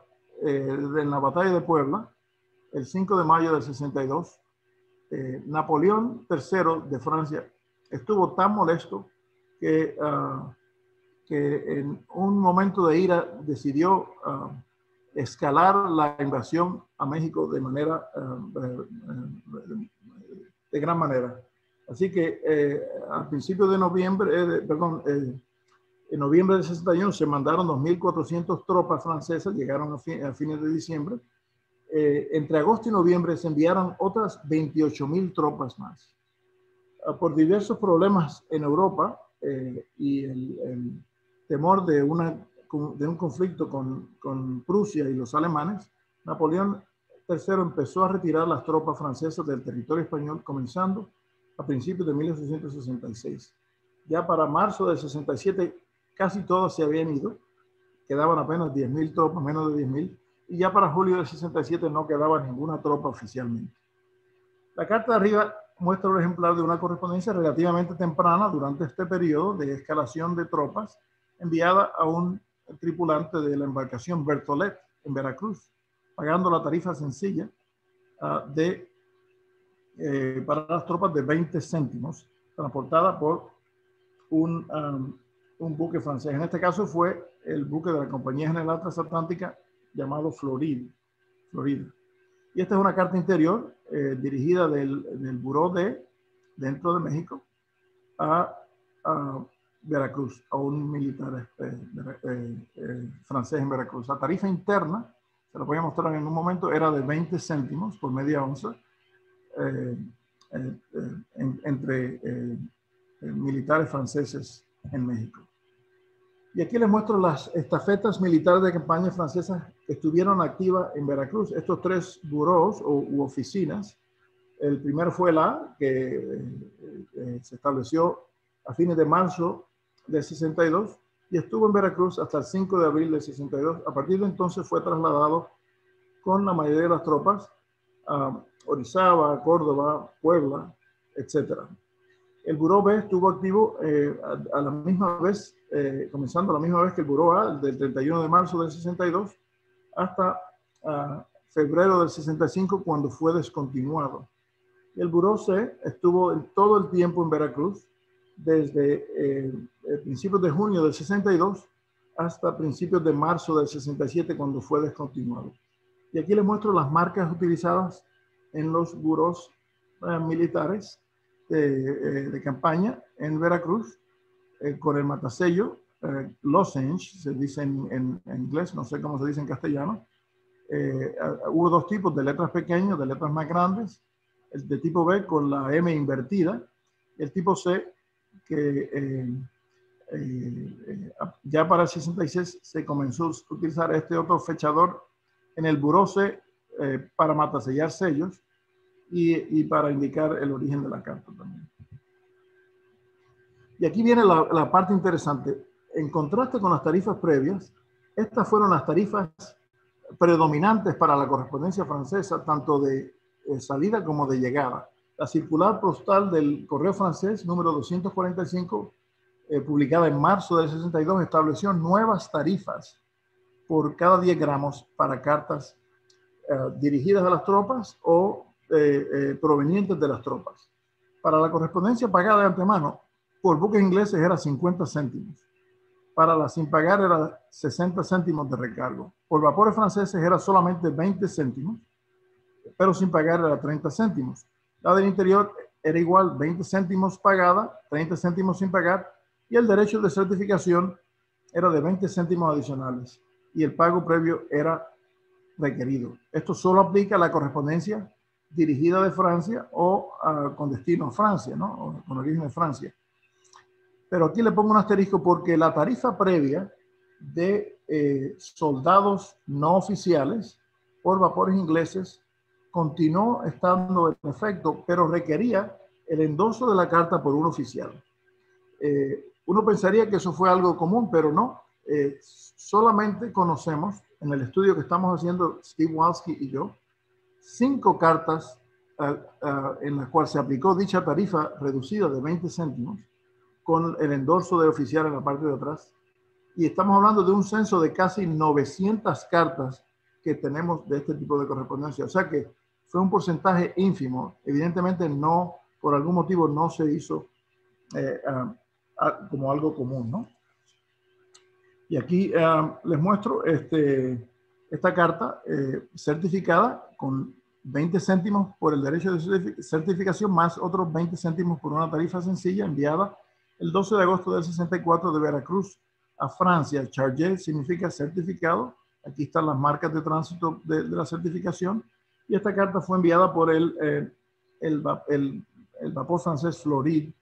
en la batalla de Puebla, el 5 de mayo del 62, Napoleón III de Francia estuvo tan molesto que en un momento de ira decidió escalar la invasión a México de manera de gran manera. Así que al principio de noviembre, en noviembre del 61 se mandaron 2.400 tropas francesas, llegaron a fines de diciembre. Entre agosto y noviembre se enviaron otras 28.000 tropas más. Por diversos problemas en Europa y el temor de un conflicto con Prusia y los alemanes, Napoleón III empezó a retirar las tropas francesas del territorio español, comenzando a principios de 1866. Ya para marzo del 67 casi todas se habían ido, quedaban apenas 10.000 tropas, menos de 10.000, y ya para julio del 67 no quedaba ninguna tropa oficialmente. La carta de arriba muestra un ejemplar de una correspondencia relativamente temprana durante este periodo de escalación de tropas enviada a un tripulante de la embarcación Bertolet en Veracruz, pagando la tarifa sencilla para las tropas de 20 céntimos, transportada por un buque francés. En este caso fue el buque de la Compañía General Transatlántica llamado Florida. Y esta es una carta interior dirigida del Buró dentro de México a Veracruz, a un militar francés en Veracruz. La tarifa interna, se la voy a mostrar en un momento, era de 20 céntimos por media onza entre militares franceses en México. Y aquí les muestro las estafetas militares de campaña francesas que estuvieron activas en Veracruz. Estos tres burós u oficinas. El primero fue el A, que se estableció a fines de marzo del 62 y estuvo en Veracruz hasta el 5 de abril del 62. A partir de entonces fue trasladado con la mayoría de las tropas a Orizaba, Córdoba, Puebla, etc. El Buró B estuvo activo a la misma vez, comenzando a la misma vez que el Buró A, del 31 de marzo del 62 hasta febrero del 65, cuando fue descontinuado. El Buró C estuvo todo el tiempo en Veracruz, desde principios de junio del 62 hasta principios de marzo del 67, cuando fue descontinuado. Y aquí les muestro las marcas utilizadas en los burós militares de campaña en Veracruz, con el matasello, lozenge, se dice en inglés, no sé cómo se dice en castellano. Hubo dos tipos de letras pequeñas, de letras más grandes, el de tipo B con la M invertida, el tipo C que ya para el 66 se comenzó a utilizar este otro fechador en el Buró C para matasellar sellos y para indicar el origen de la carta también. Y aquí viene la parte interesante. En contraste con las tarifas previas, estas fueron las tarifas predominantes para la correspondencia francesa, tanto de salida como de llegada. La circular postal del correo francés número 245, publicada en marzo del 62, estableció nuevas tarifas por cada 10 gramos para cartas dirigidas a las tropas o provenientes de las tropas. Para la correspondencia pagada de antemano por buques ingleses era 50 céntimos. Para la sin pagar era 60 céntimos de recargo. Por vapores franceses era solamente 20 céntimos, pero sin pagar era 30 céntimos. La del interior era igual, 20 céntimos pagada, 30 céntimos sin pagar, y el derecho de certificación era de 20 céntimos adicionales, y el pago previo era requerido. Esto solo aplica a la correspondencia dirigida de Francia o con destino a Francia, ¿no? O con origen de Francia. Pero aquí le pongo un asterisco porque la tarifa previa de soldados no oficiales por vapores ingleses continuó estando en efecto, pero requería el endoso de la carta por un oficial. Uno pensaría que eso fue algo común, pero no. Solamente conocemos, en el estudio que estamos haciendo Steve Walski y yo, 5 cartas en las cuales se aplicó dicha tarifa reducida de 20 céntimos con el endorso del oficial en la parte de atrás. Y estamos hablando de un censo de casi 900 cartas que tenemos de este tipo de correspondencia. O sea que fue un porcentaje ínfimo. Evidentemente no, por algún motivo no se hizo como algo común, ¿no? Y aquí les muestro esta carta certificada con 20 céntimos por el derecho de certificación, más otros 20 céntimos por una tarifa sencilla enviada el 12 de agosto del 64 de Veracruz a Francia. Chargé significa certificado. Aquí están las marcas de tránsito de la certificación. Y esta carta fue enviada por el vapor francés Floride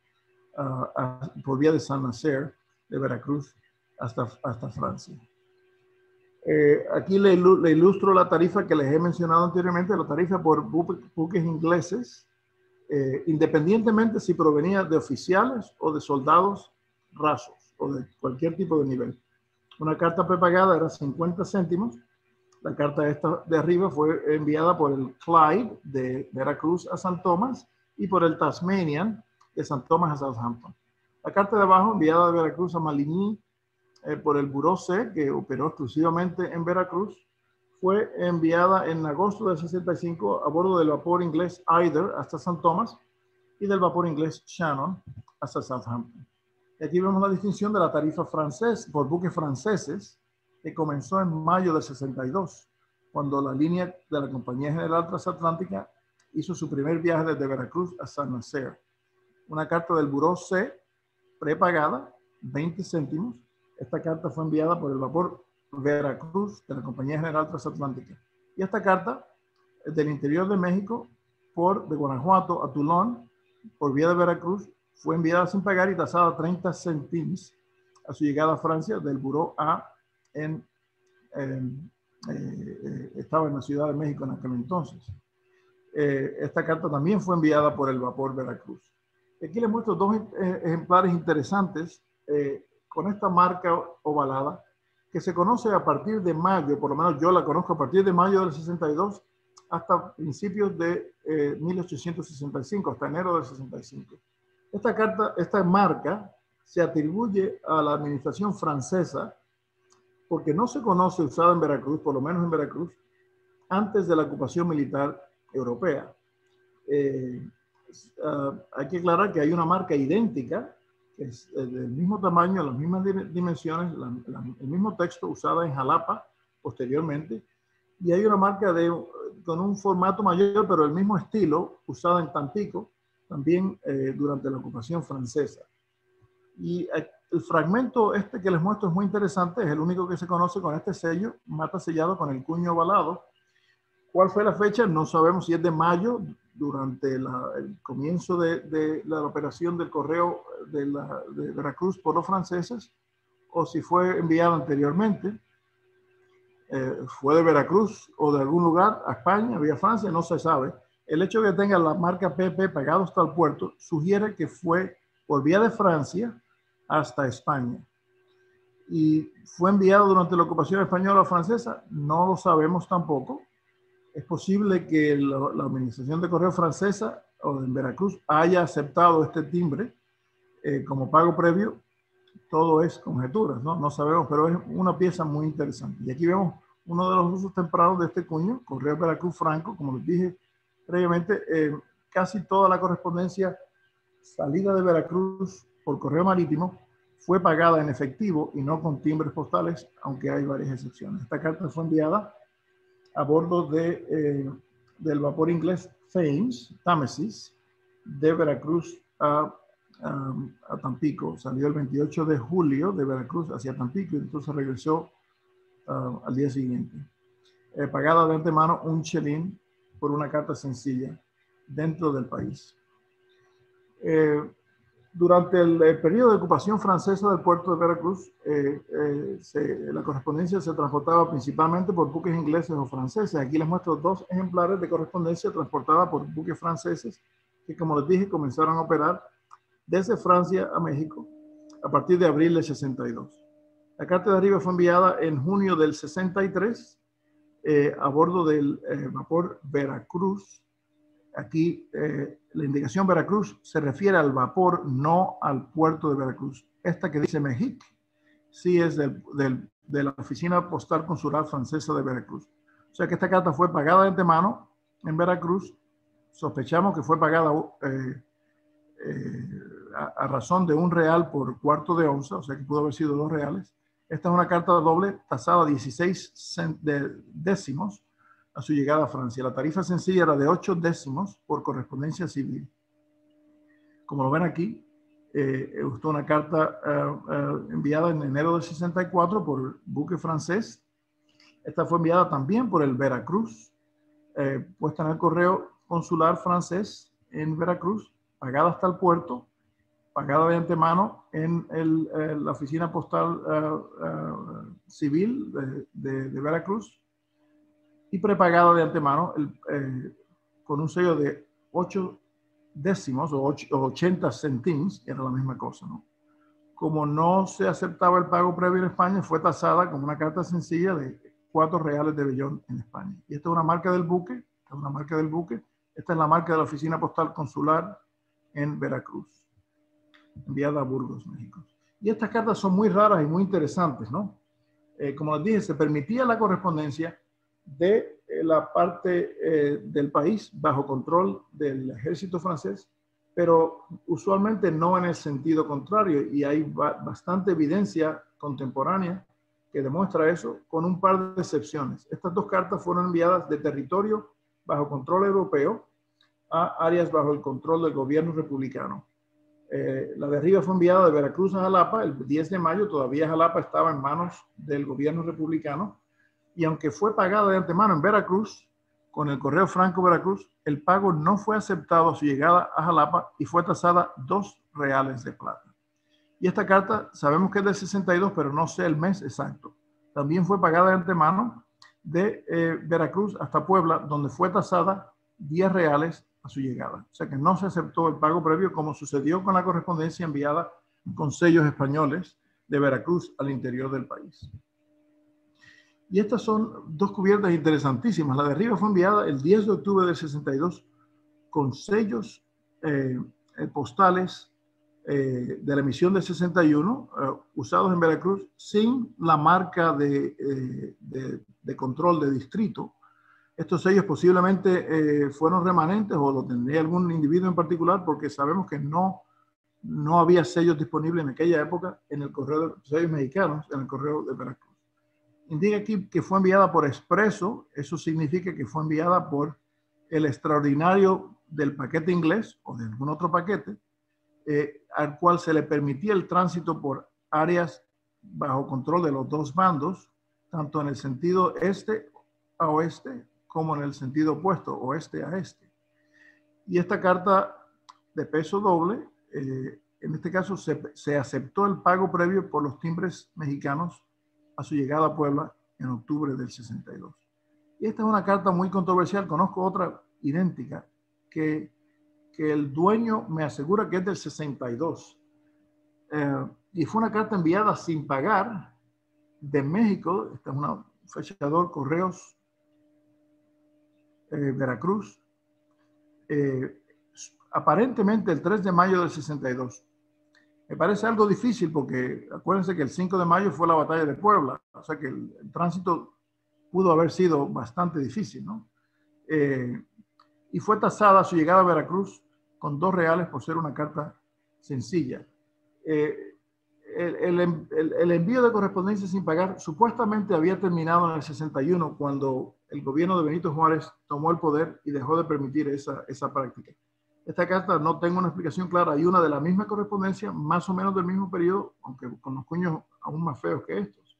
por vía de Saint-Nazaire de Veracruz hasta Francia. Aquí le ilustro la tarifa que les he mencionado anteriormente, la tarifa por buques ingleses, independientemente si provenía de oficiales o de soldados rasos o de cualquier tipo de nivel. Una carta prepagada era 50 céntimos La carta esta de arriba fue enviada por el Clyde de Veracruz a San Tomás y por el Tasmanian de San Tomás a Southampton. La carta de abajo, enviada de Veracruz a Maligny por el Buró C, que operó exclusivamente en Veracruz, fue enviada en agosto del 65 a bordo del vapor inglés Eider hasta San Tomás y del vapor inglés Shannon hasta Southampton. Y aquí vemos la distinción de la tarifa francesa por buques franceses, que comenzó en mayo del 62, cuando la línea de la Compañía General Transatlántica hizo su primer viaje desde Veracruz a San Nazaire. Una carta del Buró C, prepagada, 20 céntimos. Esta carta fue enviada por el vapor Veracruz de la Compañía General Transatlántica. Y esta carta del interior de México, de Guanajuato a Toulon, por vía de Veracruz, fue enviada sin pagar y tasada 30 céntimos a su llegada a Francia del Buró A estaba en la Ciudad de México en aquel entonces. Esta carta también fue enviada por el vapor Veracruz. Aquí les muestro dos ejemplares interesantes con esta marca ovalada que se conoce a partir de mayo, por lo menos yo la conozco a partir de mayo del 62 hasta principios de 1865, hasta enero del 65. Esta marca se atribuye a la administración francesa porque no se conoce usada en Veracruz, por lo menos en Veracruz, antes de la ocupación militar europea. Hay que aclarar que hay una marca idéntica, que es del mismo tamaño, las mismas dimensiones, el mismo texto usada en Jalapa posteriormente, y hay una marca con un formato mayor, pero el mismo estilo, usada en Tampico, también durante la ocupación francesa. Y el fragmento este que les muestro es muy interesante, es el único que se conoce con este sello, mata sellado con el cuño ovalado. ¿Cuál fue la fecha? No sabemos si es de mayo, durante el comienzo de la operación del correo de Veracruz por los franceses, o si fue enviado anteriormente. Fue de Veracruz o de algún lugar a España, vía Francia, no se sabe. El hecho de que tenga la marca PP pegado hasta el puerto sugiere que fue por vía de Francia hasta España. ¿Y fue enviado durante la ocupación española o francesa? No lo sabemos tampoco. Es posible que la Administración de Correo francesa o en Veracruz haya aceptado este timbre como pago previo. Todo es conjeturas, ¿no? No sabemos, pero es una pieza muy interesante. Y aquí vemos uno de los usos tempranos de este cuño, Correo Veracruz Franco. Como les dije previamente, casi toda la correspondencia salida de Veracruz por correo marítimo fue pagada en efectivo y no con timbres postales, aunque hay varias excepciones. Esta carta fue enviada a bordo del vapor inglés Támesis, de Veracruz a Tampico. Salió el 28 de julio de Veracruz hacia Tampico y entonces regresó al día siguiente. Pagada de antemano un chelín por una carta sencilla dentro del país. Durante el periodo de ocupación francesa del puerto de Veracruz, la correspondencia se transportaba principalmente por buques ingleses o franceses. Aquí les muestro dos ejemplares de correspondencia transportada por buques franceses que, como les dije, comenzaron a operar desde Francia a México a partir de abril del 62. La carta de arriba fue enviada en junio del 63 a bordo del vapor Veracruz. Aquí la indicación Veracruz se refiere al vapor, no al puerto de Veracruz. Esta que dice México sí es de la Oficina Postal Consular Francesa de Veracruz. O sea que esta carta fue pagada de antemano en Veracruz. Sospechamos que fue pagada a razón de $1 por cuarto de onza, o sea que pudo haber sido $2. Esta es una carta doble tasada 16 décimos a su llegada a Francia. La tarifa sencilla era de 8 décimos por correspondencia civil. Como lo ven aquí, gustó una carta enviada en enero del 64 por buque francés. Esta fue enviada también por el Veracruz, puesta en el correo consular francés en Veracruz, pagada hasta el puerto, pagada de antemano en la oficina postal civil de Veracruz y prepagada de antemano con un sello de 8 décimos o 80 céntimos, era la misma cosa, ¿no? Como no se aceptaba el pago previo en España, fue tasada como una carta sencilla de 4 reales de vellón en España. Y esta es una marca del buque, Esta es la marca de la oficina postal consular en Veracruz, enviada a Burgos, México. Y estas cartas son muy raras y muy interesantes, ¿no? Como les dije, se permitía la correspondencia de la parte del país bajo control del ejército francés, pero usualmente no en el sentido contrario, y hay bastante evidencia contemporánea que demuestra eso, con un par de excepciones. Estas 2 cartas fueron enviadas de territorio bajo control europeo a áreas bajo el control del gobierno republicano. La de arriba fue enviada de Veracruz a Jalapa el 10 de mayo, todavía Jalapa estaba en manos del gobierno republicano, y aunque fue pagada de antemano en Veracruz, con el Correo Franco Veracruz, el pago no fue aceptado a su llegada a Jalapa y fue tasada 2 reales de plata. Y esta carta sabemos que es del 62, pero no sé el mes exacto. También fue pagada de antemano de Veracruz hasta Puebla, donde fue tasada 10 reales a su llegada. O sea que no se aceptó el pago previo, como sucedió con la correspondencia enviada con sellos españoles de Veracruz al interior del país. Y estas son 2 cubiertas interesantísimas. La de arriba fue enviada el 10 de octubre del 62 con sellos postales de la emisión del 61 usados en Veracruz sin la marca de control de distrito. Estos sellos posiblemente fueron remanentes o lo tendría algún individuo en particular, porque sabemos que no había sellos disponibles en aquella época en el correo de sellos mexicanos, en el correo de Veracruz. Indica aquí que fue enviada por expreso. Eso significa que fue enviada por el extraordinario del paquete inglés o de algún otro paquete, al cual se le permitía el tránsito por áreas bajo control de los 2 bandos, tanto en el sentido este a oeste como en el sentido opuesto, oeste a este. Y esta carta de peso doble, en este caso se aceptó el pago previo por los timbres mexicanos a su llegada a Puebla en octubre del 62. Y esta es una carta muy controversial. Conozco otra idéntica que el dueño me asegura que es del 62. Y fue una carta enviada sin pagar de México. Esta es un fechador Correos Veracruz. Aparentemente el 3 de mayo del 62. Me parece algo difícil porque acuérdense que el 5 de mayo fue la batalla de Puebla, o sea que el tránsito pudo haber sido bastante difícil, ¿no? Y fue tasada su llegada a Veracruz con 2 reales por ser una carta sencilla. El envío de correspondencia sin pagar supuestamente había terminado en el 61, cuando el gobierno de Benito Juárez tomó el poder y dejó de permitir esa práctica. Esta carta no tengo una explicación clara. Hay una de la misma correspondencia, más o menos del mismo periodo, aunque con los cuños aún más feos que estos.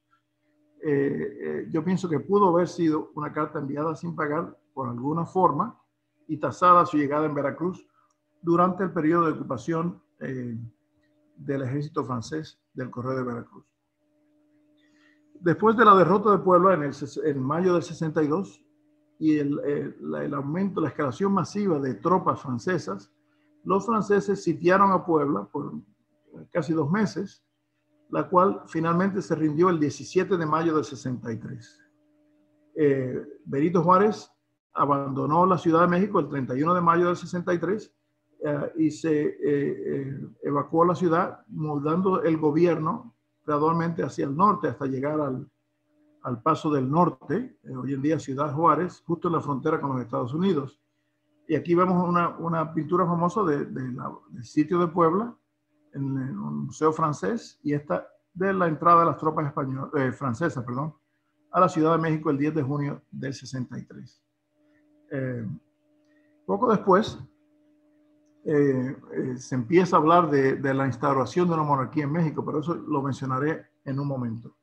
Yo pienso que pudo haber sido una carta enviada sin pagar por alguna forma y tasada a su llegada en Veracruz durante el periodo de ocupación del ejército francés del Correo de Veracruz. Después de la derrota de Puebla en mayo del 62, y el aumento, la escalación masiva de tropas francesas, los franceses sitiaron a Puebla por casi 2 meses, la cual finalmente se rindió el 17 de mayo del 63. Benito Juárez abandonó la Ciudad de México el 31 de mayo del 63 y se evacuó la ciudad, mudando el gobierno gradualmente hacia el norte hasta llegar al Paso del Norte, hoy en día Ciudad Juárez, justo en la frontera con los Estados Unidos. Y aquí vemos una pintura famosa del sitio de Puebla, en un museo francés, y esta de la entrada de las tropas francesas, a la Ciudad de México el 10 de junio del 63. Poco después se empieza a hablar de la instauración de una monarquía en México, pero eso lo mencionaré en un momento.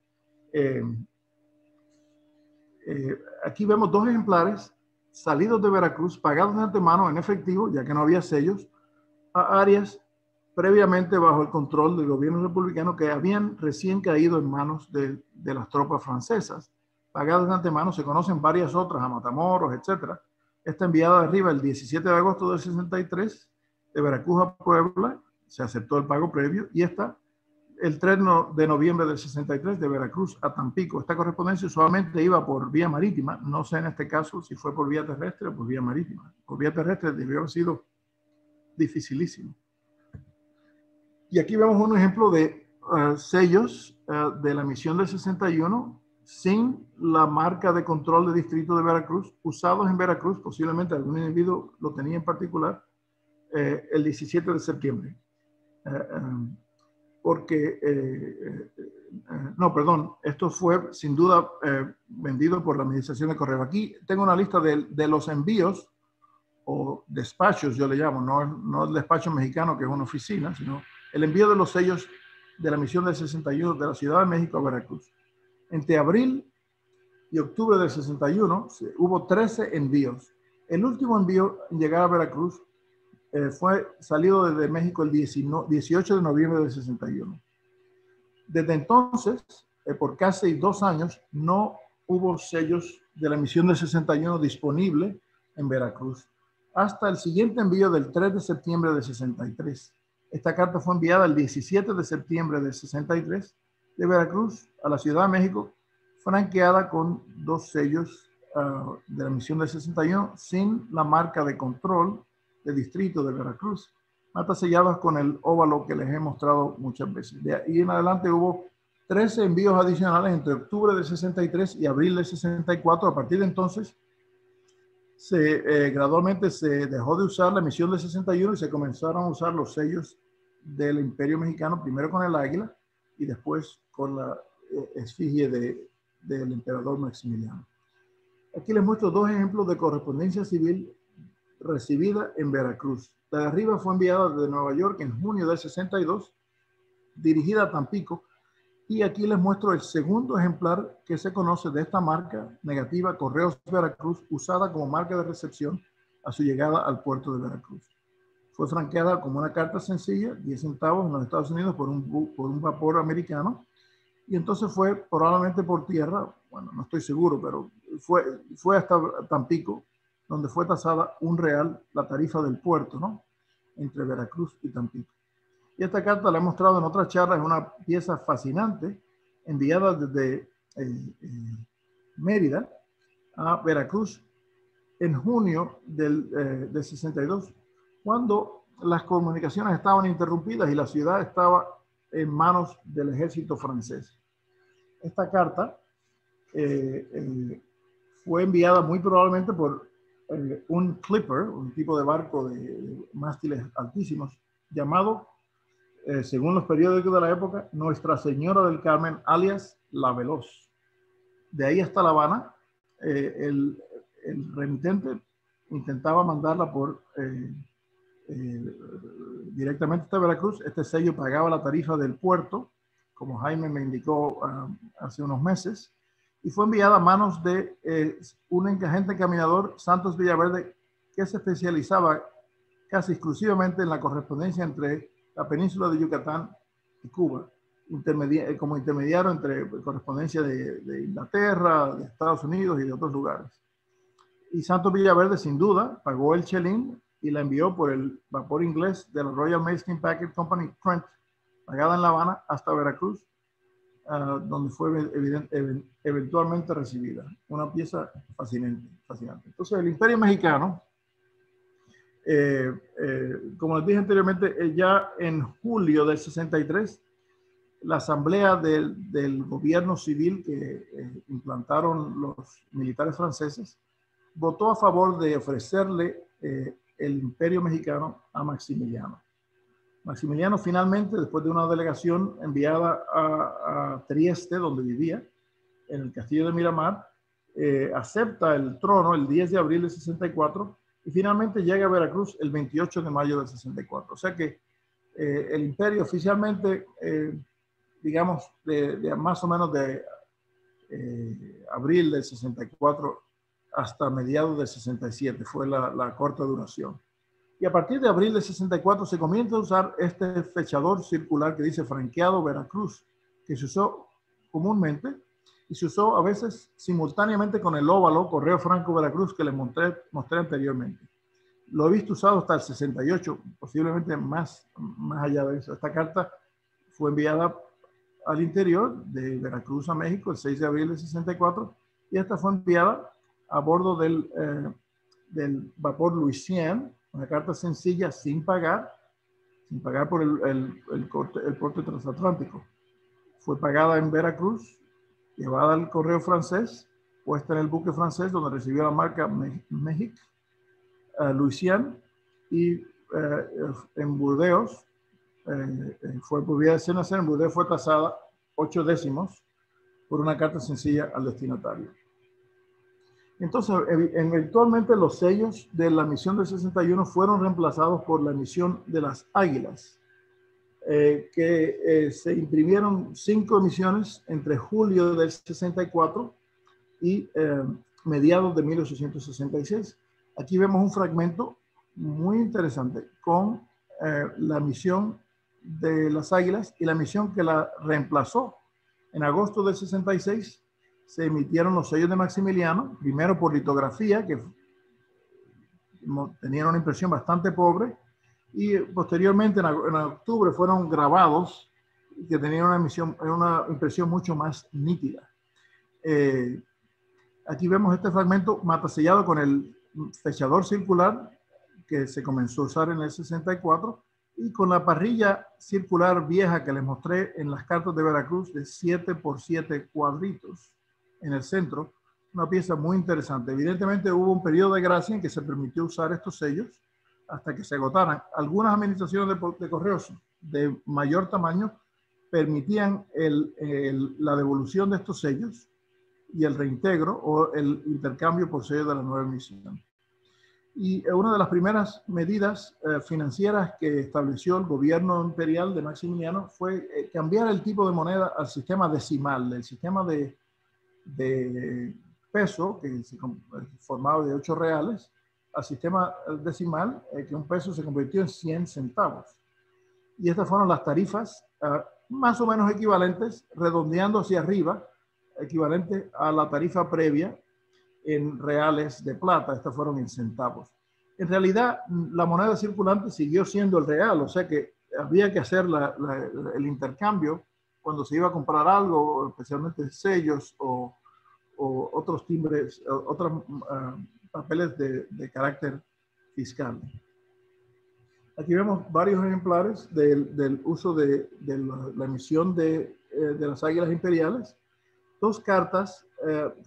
Aquí vemos 2 ejemplares salidos de Veracruz, pagados de antemano en efectivo, ya que no había sellos, a áreas previamente bajo el control del gobierno republicano que habían recién caído en manos de las tropas francesas. Pagadas de antemano, se conocen varias otras, a Matamoros, etc. Esta enviada de arriba el 17 de agosto del 63, de Veracruz a Puebla, se aceptó el pago previo, y esta el 3 de noviembre del 63 de Veracruz a Tampico. Esta correspondencia usualmente iba por vía marítima. No sé en este caso si fue por vía terrestre o por vía marítima. Por vía terrestre debió haber sido dificilísimo. Y aquí vemos un ejemplo de sellos de la misión del 61 sin la marca de control de distrito de Veracruz, usados en Veracruz, posiblemente algún individuo lo tenía en particular, el 17 de septiembre. No, perdón, esto fue sin duda vendido por la Administración de Correo. Aquí tengo una lista de los envíos o despachos, yo le llamo, no el despacho mexicano que es una oficina, sino el envío de los sellos de la misión del 61 de la Ciudad de México a Veracruz. Entre abril y octubre del 61 hubo 13 envíos. El último envío en llegar a Veracruz fue salido desde México el 18 de noviembre del 61. Desde entonces, por casi 2 años, no hubo sellos de la misión del 61 disponible en Veracruz, hasta el siguiente envío del 3 de septiembre del 63. Esta carta fue enviada el 17 de septiembre del 63 de Veracruz a la Ciudad de México, franqueada con 2 sellos de la misión del 61 sin la marca de control de distrito de Veracruz, matas selladas con el óvalo que les he mostrado muchas veces. De ahí en adelante hubo 13 envíos adicionales entre octubre del 63 y abril del 64. A partir de entonces, gradualmente se dejó de usar la misión del 61 y se comenzaron a usar los sellos del Imperio Mexicano, primero con el águila y después con la esfinge del emperador Maximiliano. Aquí les muestro 2 ejemplos de correspondencia civil recibida en Veracruz. La de arriba fue enviada desde Nueva York en junio del 62, dirigida a Tampico, y aquí les muestro el segundo ejemplar que se conoce de esta marca negativa, Correos Veracruz, usada como marca de recepción a su llegada al puerto de Veracruz. Fue franqueada como una carta sencilla, 10 centavos en los Estados Unidos por un vapor americano, y entonces fue probablemente por tierra, bueno, no estoy seguro, pero fue hasta Tampico, donde fue tasada $1 la tarifa del puerto, ¿no? Entre Veracruz y Tampico. Y esta carta la he mostrado en otras charlas, es una pieza fascinante, enviada desde Mérida a Veracruz en junio del 62, cuando las comunicaciones estaban interrumpidas y la ciudad estaba en manos del ejército francés. Esta carta fue enviada muy probablemente por un clipper, un tipo de barco de mástiles altísimos, llamado, según los periódicos de la época, Nuestra Señora del Carmen, alias La Veloz. De ahí hasta La Habana, el remitente intentaba mandarla directamente hasta Veracruz. Este sello pagaba la tarifa del puerto, como Jaime me indicó hace unos meses, y fue enviada a manos de un agente caminador, Santos Villaverde, que se especializaba casi exclusivamente en la correspondencia entre la península de Yucatán y Cuba, como intermediario entre correspondencia de Inglaterra, de Estados Unidos y de otros lugares. Y Santos Villaverde, sin duda, pagó el chelín y la envió por el vapor inglés de la Royal Mail Steam Packet Company, Trent, pagada en La Habana, hasta Veracruz, donde fue eventualmente recibida. Una pieza fascinante. Entonces, el Imperio Mexicano, como les dije anteriormente, ya en julio del 63, la asamblea del gobierno civil que implantaron los militares franceses votó a favor de ofrecerle el Imperio Mexicano a Maximiliano. Maximiliano finalmente, después de una delegación enviada a Trieste, donde vivía, en el castillo de Miramar, acepta el trono el 10 de abril de 64 y finalmente llega a Veracruz el 28 de mayo del 64. O sea que el imperio oficialmente, digamos, de más o menos de abril del 64 hasta mediados del 67 fue la corta duración. Y a partir de abril de 64 se comienza a usar este fechador circular que dice franqueado Veracruz, que se usó comúnmente y se usó a veces simultáneamente con el óvalo Correo Franco Veracruz que les mostré anteriormente. Lo he visto usado hasta el 68, posiblemente más allá de eso. Esta carta fue enviada al interior de Veracruz a México el 6 de abril del 64, y esta fue enviada a bordo del vapor Louisiane, una carta sencilla sin pagar por el porte transatlántico. Fue pagada en Veracruz, llevada al correo francés, puesta en el buque francés donde recibió la marca México, Louisiane, y en Burdeos, fue por vía de CNC, en Burdeos fue tasada 8 décimos por una carta sencilla al destinatario. Entonces, eventualmente los sellos de la misión del 61 fueron reemplazados por la misión de las Águilas, que se imprimieron 5 emisiones entre julio del 64 y mediados de 1866. Aquí vemos un fragmento muy interesante con la misión de las Águilas y la misión que la reemplazó. En agosto del 66 se emitieron los sellos de Maximiliano, primero por litografía, que tenían una impresión bastante pobre, y posteriormente en octubre fueron grabados, que tenían una impresión mucho más nítida. Aquí vemos este fragmento matasellado con el fechador circular que se comenzó a usar en el 64, y con la parrilla circular vieja que les mostré en las cartas de Veracruz de 7 por 7 cuadritos en el centro, una pieza muy interesante. Evidentemente hubo un periodo de gracia en que se permitió usar estos sellos hasta que se agotaran. Algunas administraciones de correos de mayor tamaño permitían la devolución de estos sellos y el reintegro o el intercambio por sellos de la nueva emisión. Y una de las primeras medidas financieras que estableció el gobierno imperial de Maximiliano fue cambiar el tipo de moneda al sistema decimal, del sistema de peso, que se formaba de 8 reales, al sistema decimal, que un peso se convirtió en 100 centavos. Y estas fueron las tarifas más o menos equivalentes, redondeando hacia arriba, equivalente a la tarifa previa en reales de plata. Estas fueron en centavos. En realidad, la moneda circulante siguió siendo el real, o sea que había que hacer el intercambio cuando se iba a comprar algo, especialmente sellos o otros timbres, otros papeles de carácter fiscal. Aquí vemos varios ejemplares del uso de la emisión de las Águilas Imperiales. 2 cartas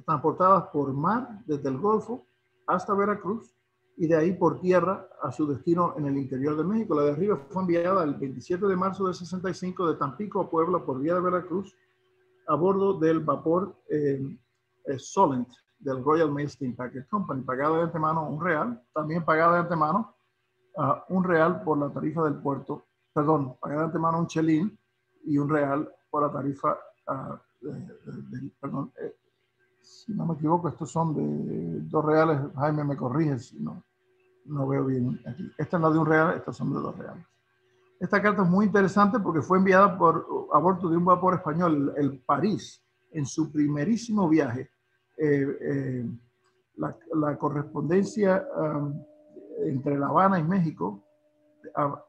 transportadas por mar desde el Golfo hasta Veracruz y de ahí por tierra a su destino en el interior de México. La de arriba fue enviada el 27 de marzo del 65 de Tampico a Puebla por vía de Veracruz a bordo del vapor Solent del Royal Mail Steam Packet Company, pagada de antemano $1, también pagada de antemano $1 por la tarifa del puerto, perdón, pagada de antemano un chelín y $1 por la tarifa perdón, si no me equivoco, estos son de $2. Jaime me corrige si no veo bien aquí. Esta es la de $1, estas son de $2. Esta carta es muy interesante porque fue enviada a bordo de un vapor español, el París, en su primerísimo viaje. La correspondencia entre La Habana y México,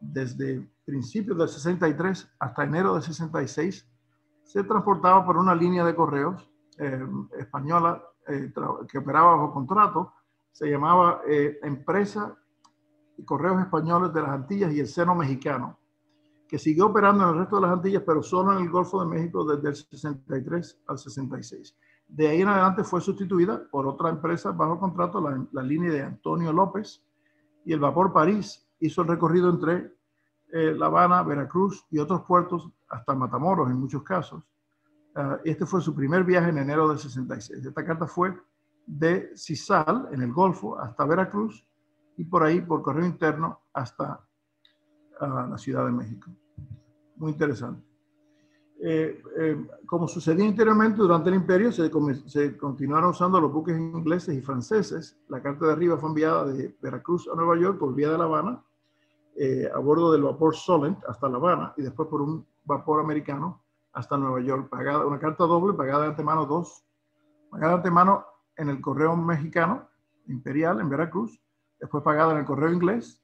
desde principios del 63 hasta enero del 66, se transportaba por una línea de correos española que operaba bajo contrato. Se llamaba Empresa y Correos Españoles de las Antillas y el Seno Mexicano, que siguió operando en el resto de las Antillas, pero solo en el Golfo de México desde el 63 al 66. De ahí en adelante fue sustituida por otra empresa bajo contrato, la línea de Antonio López, y el vapor París hizo el recorrido entre La Habana, Veracruz y otros puertos, hasta Matamoros en muchos casos. Este fue su primer viaje en enero del 66. Esta carta fue de Cizal, en el Golfo, hasta Veracruz, y por ahí, por correo interno, hasta la Ciudad de México. Muy interesante. Como sucedía anteriormente, durante el imperio se continuaron usando los buques ingleses y franceses. La carta de arriba fue enviada de Veracruz a Nueva York por vía de La Habana, a bordo del vapor Solent hasta La Habana, y después por un vapor americano hasta Nueva York, pagada, una carta doble, pagada de antemano pagada de antemano en el correo mexicano imperial en Veracruz, después pagada en el correo inglés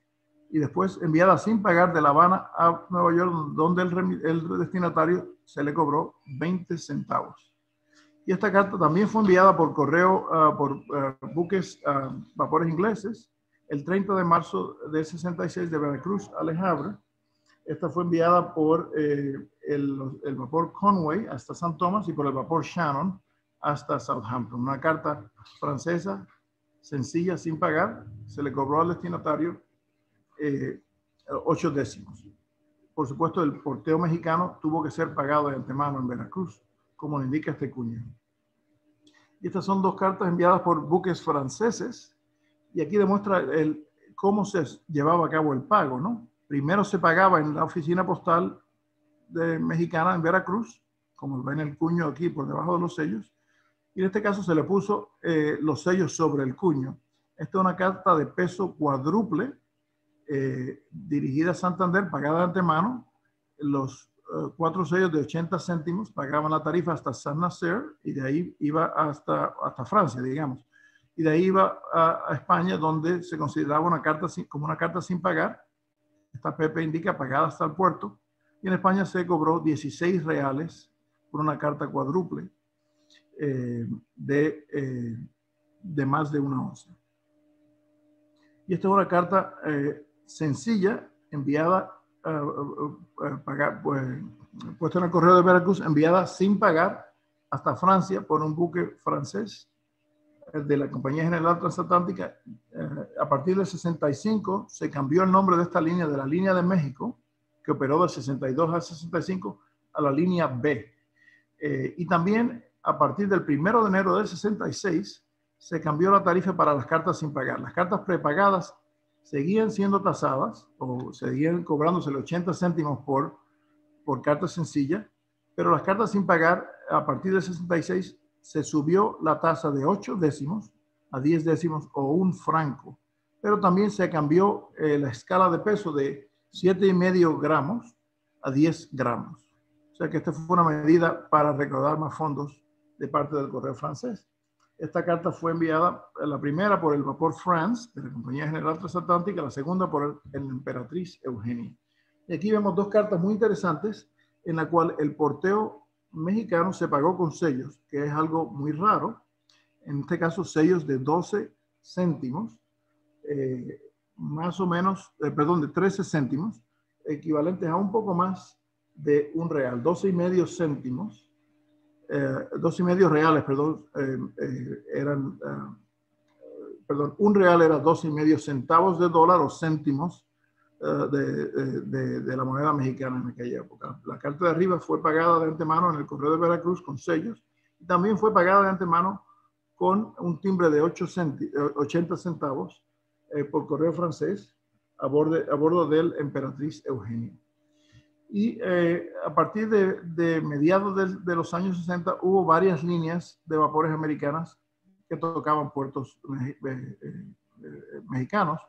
y después enviada sin pagar de La Habana a Nueva York, donde el destinatario se le cobró 20 centavos. Y esta carta también fue enviada por correo, por buques, vapores ingleses, el 30 de marzo del 66 de Veracruz a Le Havre. Esta fue enviada por el vapor Conway hasta San Tomás y por el vapor Shannon hasta Southampton. Una carta francesa, sencilla, sin pagar. Se le cobró al destinatario 8 décimos. Por supuesto, el porteo mexicano tuvo que ser pagado de antemano en Veracruz, como le indica este cuño. Y estas son dos cartas enviadas por buques franceses, y aquí demuestra cómo se llevaba a cabo el pago, ¿no? Primero se pagaba en la oficina postal mexicana en Veracruz, como ven el cuño aquí por debajo de los sellos, y en este caso se le puso los sellos sobre el cuño. Esta es una carta de peso cuádruple, dirigida a Santander, pagada de antemano. Los 4 sellos de 80 céntimos pagaban la tarifa hasta Saint-Nazaire, y de ahí iba hasta Francia, digamos. Y de ahí iba a España, donde se consideraba como una carta sin pagar. Esta PP indica pagada hasta el puerto. Y en España se cobró 16 reales por una carta cuádruple de más de 1 onza. Y esta es una carta sencilla, enviada, puesta en el correo de Veracruz, enviada sin pagar hasta Francia por un buque francés de la Compañía General Transatlántica. A partir del 65 se cambió el nombre de esta línea, de la línea de México, que operó del 62 al 65, a la línea B. Y también a partir del 1 de enero del 66 se cambió la tarifa para las cartas sin pagar. Las cartas prepagadas seguían siendo tasadas o seguían cobrándose los 80 céntimos por carta sencilla, pero las cartas sin pagar, a partir del 66, se subió la tasa de 8 décimos a 10 décimos o 1 franco, pero también se cambió la escala de peso de 7,5 gramos a 10 gramos. O sea que esta fue una medida para recaudar más fondos de parte del correo francés. Esta carta fue enviada, la primera por el vapor France, de la Compañía General Transatlántica, la segunda por el Emperatriz Eugenia. Y aquí vemos dos cartas muy interesantes en la cual el porteo mexicano se pagó con sellos, que es algo muy raro. En este caso, sellos de 12 céntimos, más o menos, de 13 céntimos, equivalentes a un poco más de un real, 12,5 céntimos. 12,5 reales, un real era 12,5 centavos de dólar o céntimos de la moneda mexicana en aquella época. La carta de arriba fue pagada de antemano en el correo de Veracruz con sellos, y también fue pagada de antemano con un timbre de 80 centavos por correo francés a bordo del Emperatriz Eugenia. Y a partir de mediados de los años 60 hubo varias líneas de vapores americanas que tocaban puertos mexicanos.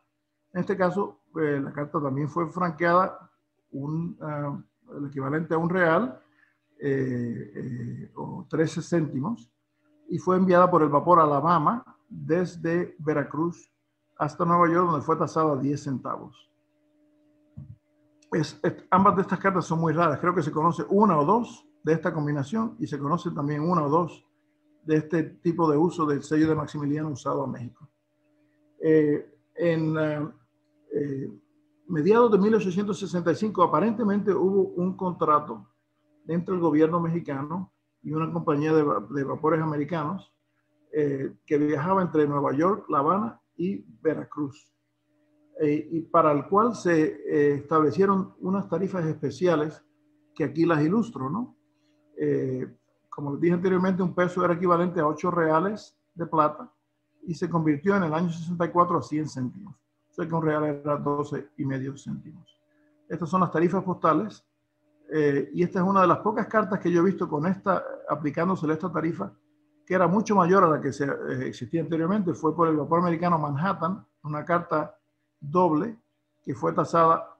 En este caso, la carta también fue franqueada el equivalente a un real o 13 céntimos, y fue enviada por el vapor Alabama desde Veracruz hasta Nueva York, donde fue tasada a 10 centavos. Ambas de estas cartas son muy raras. Creo que se conoce una o dos de esta combinación, y se conoce también una o dos de este tipo de uso del sello de Maximiliano usado a México. En mediados de 1865 aparentemente hubo un contrato entre el gobierno mexicano y una compañía de vapores americanos que viajaba entre Nueva York, La Habana y Veracruz. Y para el cual se establecieron unas tarifas especiales que aquí las ilustro, ¿no? Como les dije anteriormente, un peso era equivalente a 8 reales de plata, y se convirtió en el año 64 a 100 céntimos. O sea que un real era 12,5 céntimos. Estas son las tarifas postales, y esta es una de las pocas cartas que yo he visto con aplicándose esta tarifa, que era mucho mayor a la que existía anteriormente. Fue por el vapor americano Manhattan, una carta doble que fue tasada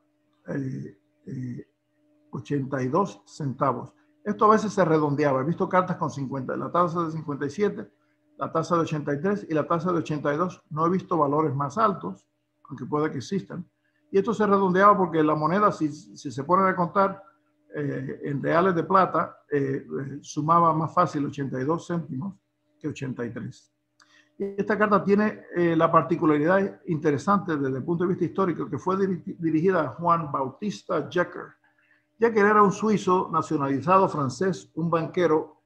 82 centavos. Esto a veces se redondeaba. He visto cartas con 50, la tasa de 57, la tasa de 83 y la tasa de 82. No he visto valores más altos, aunque puede que existan. Y esto se redondeaba porque la moneda, si se ponen a contar en reales de plata, sumaba más fácil 82 céntimos que 83. Y esta carta tiene la particularidad interesante desde el punto de vista histórico, que fue dirigida a Juan Bautista Jecker. Jecker era un suizo nacionalizado francés, un banquero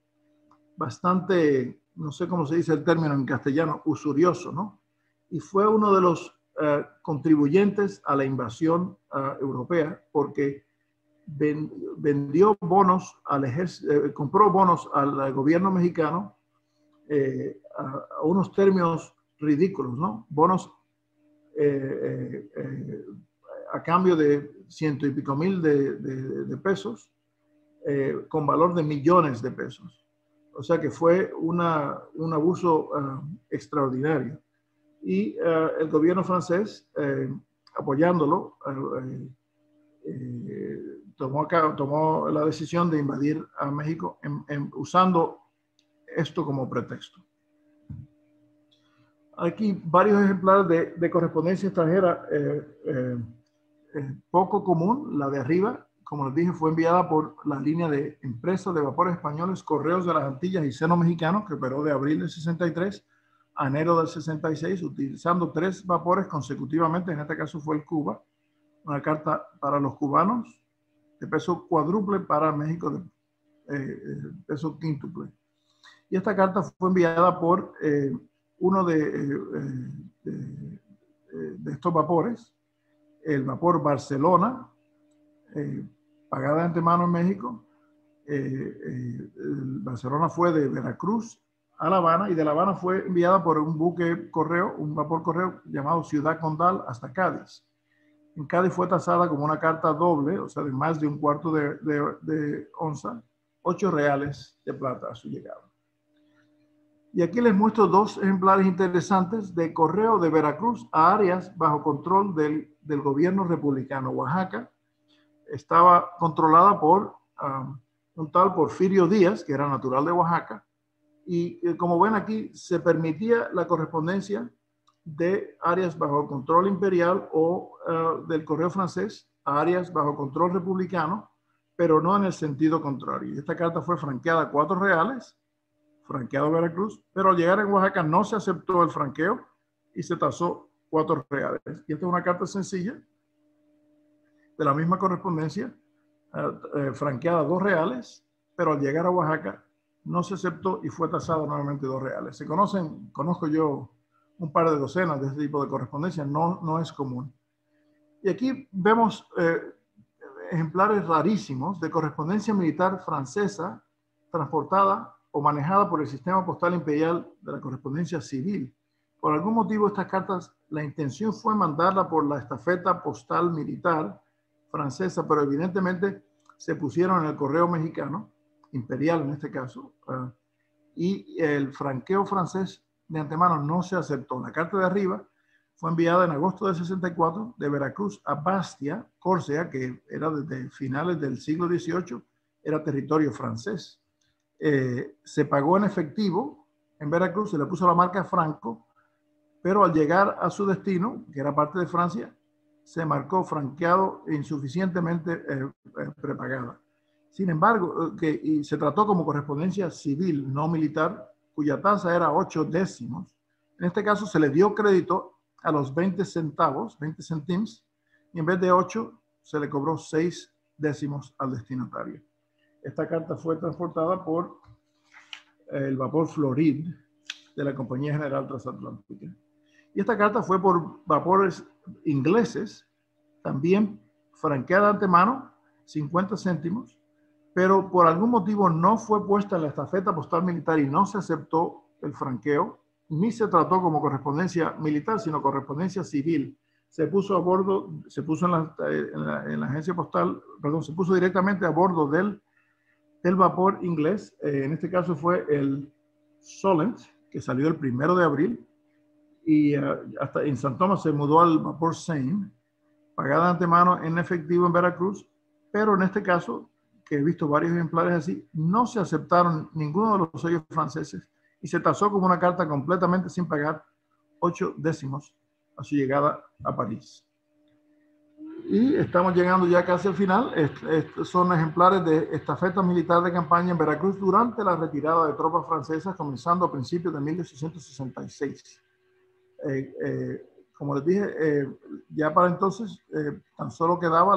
bastante, no sé cómo se dice el término en castellano, usurioso, ¿no? Y fue uno de los contribuyentes a la invasión europea, porque vendió bonos al ejército, compró bonos al gobierno mexicano a unos términos ridículos, ¿no? Bonos a cambio de ciento y pico mil de pesos, con valor de millones de pesos. O sea que fue un abuso extraordinario. Y el gobierno francés, apoyándolo, tomó la decisión de invadir a México usando esto como pretexto. Aquí varios ejemplares de correspondencia extranjera poco común. La de arriba, como les dije, fue enviada por la línea de empresas de vapores españoles Correos de las Antillas y Seno Mexicano, que operó de abril del 63 a enero del 66, utilizando 3 vapores consecutivamente. En este caso fue el Cuba, una carta para los cubanos de peso cuádruple, para México de peso quíntuple. Y esta carta fue enviada por uno de estos vapores, el vapor Barcelona, pagada de antemano en México. El Barcelona fue de Veracruz a La Habana, y de La Habana fue enviada por un buque correo, un vapor correo llamado Ciudad Condal, hasta Cádiz. En Cádiz fue tasada como una carta doble, o sea, de más de un cuarto de onza, 8 reales de plata a su llegada. Y aquí les muestro 2 ejemplares interesantes de correo de Veracruz a áreas bajo control del gobierno republicano. Oaxaca estaba controlada por un tal Porfirio Díaz, que era natural de Oaxaca, y como ven aquí, se permitía la correspondencia de áreas bajo control imperial o del correo francés a áreas bajo control republicano, pero no en el sentido contrario. Esta carta fue franqueada a 4 reales, franqueado Veracruz, pero al llegar en Oaxaca no se aceptó el franqueo y se tasó 4 reales. Y esta es una carta sencilla de la misma correspondencia, franqueada 2 reales, pero al llegar a Oaxaca no se aceptó y fue tasada nuevamente 2 reales. Conozco yo un par de docenas de este tipo de correspondencia, no es común. Y aquí vemos ejemplares rarísimos de correspondencia militar francesa transportada o manejada por el sistema postal imperial de la correspondencia civil. Por algún motivo estas cartas, la intención fue mandarla por la estafeta postal militar francesa, pero evidentemente se pusieron en el correo mexicano, imperial en este caso, y el franqueo francés de antemano no se aceptó. La carta de arriba fue enviada en agosto del 64 de Veracruz a Bastia, Córcega, que era desde finales del siglo XVIII, era territorio francés. Se pagó en efectivo en Veracruz, se le puso la marca Franco, pero al llegar a su destino, que era parte de Francia, se marcó franqueado e insuficientemente prepagada. Sin embargo, y se trató como correspondencia civil, no militar, cuya tasa era 8 décimos. En este caso se le dio crédito a los 20 centavos, 20 centimes, y en vez de 8 se le cobró 6 décimos al destinatario. Esta carta fue transportada por el vapor Florid de la Compañía General Transatlántica. Y esta carta fue por vapores ingleses, también franqueada de antemano, 50 céntimos, pero por algún motivo no fue puesta en la estafeta postal militar y no se aceptó el franqueo, ni se trató como correspondencia militar, sino correspondencia civil. Se puso a bordo, se puso en la agencia postal, perdón, se puso directamente a bordo del vapor inglés. En este caso fue el Solent, que salió el 1 de abril, y hasta en San Tomás se mudó al vapor Seine, pagada de antemano en efectivo en Veracruz, pero en este caso, que he visto varios ejemplares así, no se aceptaron ninguno de los sellos franceses y se tasó como una carta completamente sin pagar 8 décimos a su llegada a París. Y estamos llegando ya casi al final. Son ejemplares de estafeta militar de campaña en Veracruz durante la retirada de tropas francesas, comenzando a principios de 1866. Como les dije, ya para entonces tan solo quedaba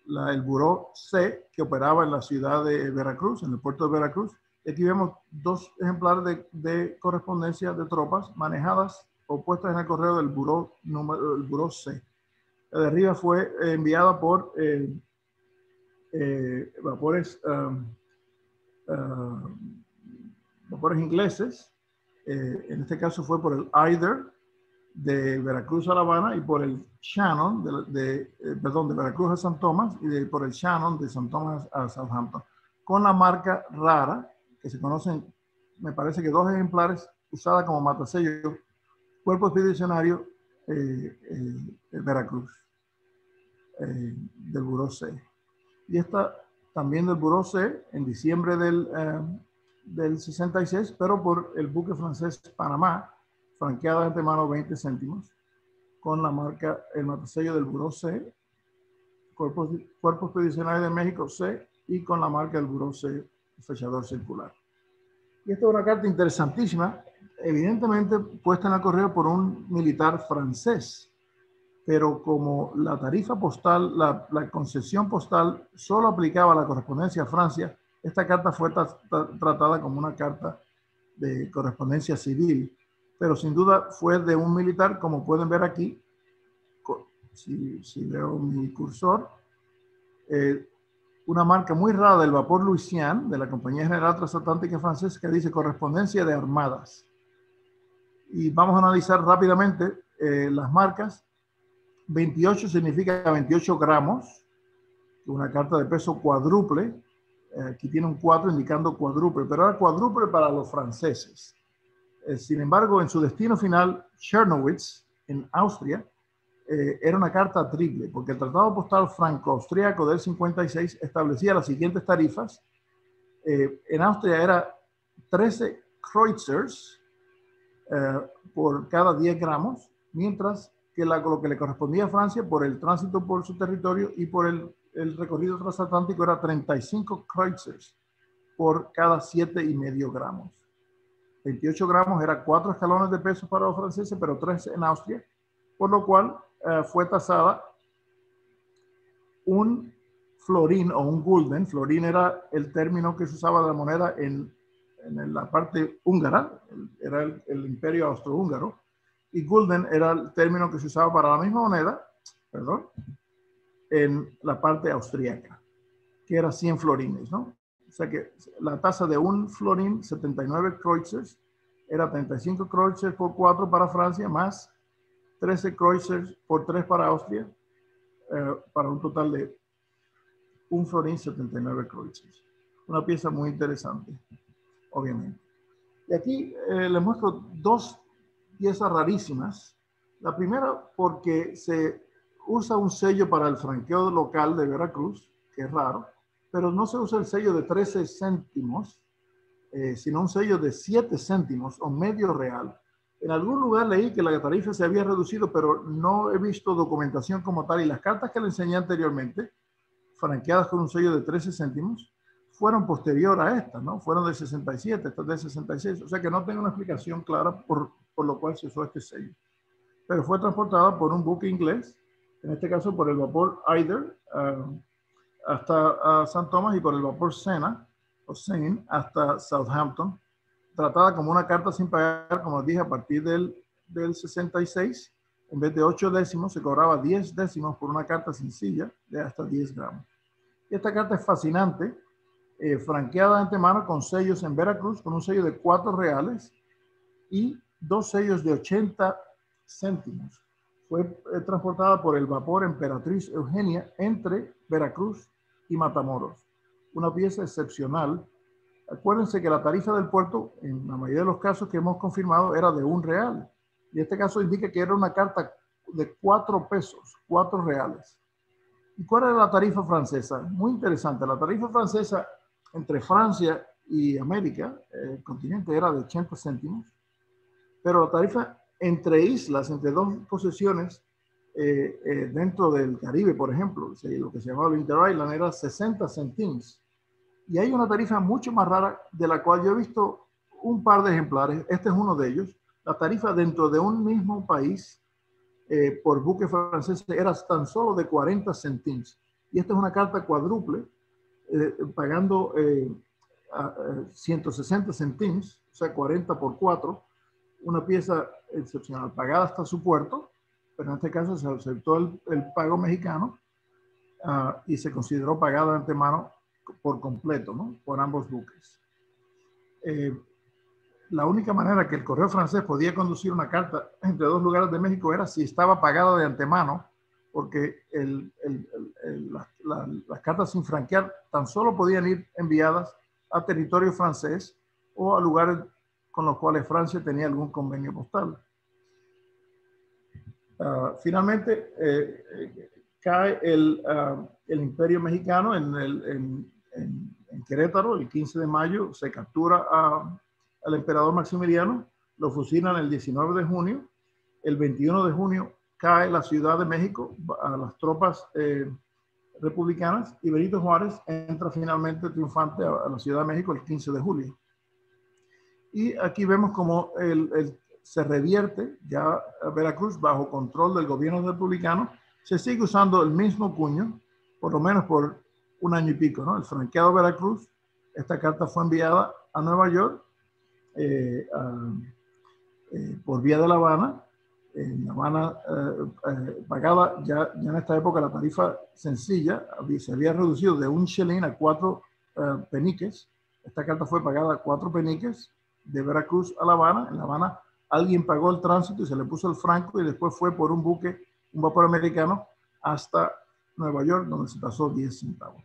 el Buró C, que operaba en la ciudad de Veracruz, en el puerto de Veracruz. Y aquí vemos dos ejemplares de correspondencia de tropas manejadas o puestas en el correo del Buró C. La de arriba fue enviada por vapores ingleses. En este caso fue por el Eider de Veracruz a La Habana y por el Shannon, de Veracruz a San Tomás y por el Shannon de San Tomás a Southampton, con la marca rara, que se conocen, me parece que 2 ejemplares, usada como matasello, Cuerpo Expedicionario Veracruz, del Buró C. Y esta también del Buró C, en diciembre del 66, pero por el buque francés Panamá, franqueada de antemano 20 céntimos, con la marca, el matasello del Buró C, Cuerpo Expedicionario de México C, y con la marca del Buró C, fechador circular. Y esta es una carta interesantísima, evidentemente puesta en el correo por un militar francés, pero como la tarifa postal, la concesión postal solo aplicaba a la correspondencia a Francia, esta carta fue tratada como una carta de correspondencia civil, pero sin duda fue de un militar, como pueden ver aquí, si veo mi cursor, una marca muy rara del vapor Louisiane, de la Compañía General Transatlántica Francesa, que dice correspondencia de armadas. Y vamos a analizar rápidamente las marcas. 28 significa 28 gramos, una carta de peso cuádruple. Aquí tiene un 4 indicando cuádruple, pero era cuádruple para los franceses. Sin embargo, en su destino final, Czernowitz, en Austria, era una carta triple, porque el Tratado Postal Franco-Austriaco del 56 establecía las siguientes tarifas. En Austria era 13 Kreuzers por cada 10 gramos, mientras que lo que le correspondía a Francia por el tránsito por su territorio y por el recorrido transatlántico era 35 Kreuzers por cada 7,5 gramos. 28 gramos era 4 escalones de peso para los franceses, pero 3 en Austria, por lo cual fue tasada un florín o un gulden. Florín era el término que se usaba de la moneda en la parte húngara, era el imperio austrohúngaro, y gulden era el término que se usaba para la misma moneda, en la parte austríaca, que era 100 florines, ¿no? O sea que la tasa de un florín, 79 Kreuzers, era 35 Kreuzers por 4 para Francia, más 13 Kreuzers por 3 para Austria, para un total de un florín, 79 Kreuzers. Una pieza muy interesante, obviamente. Y aquí les muestro 2 piezas rarísimas. La primera porque se usa un sello para el franqueo local de Veracruz, que es raro, pero no se usa el sello de 13 céntimos, sino un sello de 7 céntimos o medio real. En algún lugar leí que la tarifa se había reducido, pero no he visto documentación como tal, y las cartas que le enseñé anteriormente, franqueadas con un sello de 13 céntimos, fueron posterior a esta, ¿no? Fueron de 67, estas de 66, o sea que no tengo una explicación clara por lo cual se usó este sello. Pero fue transportada por un buque inglés, en este caso por el vapor Eider, hasta San Tomás, y por el vapor Sena, o Seine, hasta Southampton, tratada como una carta sin pagar, como dije, a partir del 66, en vez de 8 décimos, se cobraba 10 décimos por una carta sencilla de hasta 10 gramos. Y esta carta es fascinante, franqueada de antemano con sellos en Veracruz, con un sello de 4 reales y 2 sellos de 80 céntimos. Fue transportada por el vapor Emperatriz Eugenia entre Veracruz y Matamoros. Una pieza excepcional. Acuérdense que la tarifa del puerto, en la mayoría de los casos que hemos confirmado, era de 1 real. Y este caso indica que era una carta de 4 pesos, 4 reales. ¿Y cuál era la tarifa francesa? Muy interesante. La tarifa francesa entre Francia y América, el continente, era de 80 céntimos. Pero la tarifa entre islas, entre 2 posesiones, dentro del Caribe, por ejemplo, lo que se llamaba el Inter Island era 60 centimes. Y hay una tarifa mucho más rara de la cual yo he visto un par de ejemplares. Este es uno de ellos. La tarifa dentro de un mismo país por buque francés era tan solo de 40 centimes. Y esta es una carta cuádruple, pagando 160 centimes, o sea, 40 por 4, una pieza excepcional, pagada hasta su puerto, pero en este caso se aceptó el pago mexicano y se consideró pagada de antemano por completo, ¿no? Por ambos buques. La única manera que el correo francés podía conducir una carta entre dos lugares de México era si estaba pagada de antemano, porque las cartas sin franquear tan solo podían ir enviadas a territorio francés o a lugares con los cuales Francia tenía algún convenio postal. Finalmente, cae el Imperio Mexicano en Querétaro el 15 de mayo, se captura al emperador Maximiliano, lo fusilan el 19 de junio, el 21 de junio cae la Ciudad de México a las tropas republicanas y Benito Juárez entra finalmente triunfante a la Ciudad de México el 15 de julio. Y aquí vemos como se revierte ya Veracruz bajo control del gobierno republicano. Se sigue usando el mismo cuño, por lo menos por un año y pico, ¿no? El franqueado Veracruz. Esta carta fue enviada a Nueva York por vía de La Habana. En La Habana, pagada ya en esta época la tarifa sencilla se había reducido de un chelín a 4 peniques. Esta carta fue pagada a 4 peniques de Veracruz a La Habana. En La Habana alguien pagó el tránsito y se le puso el franco y después fue por un buque, un vapor americano, hasta Nueva York, donde se pasó 10 centavos.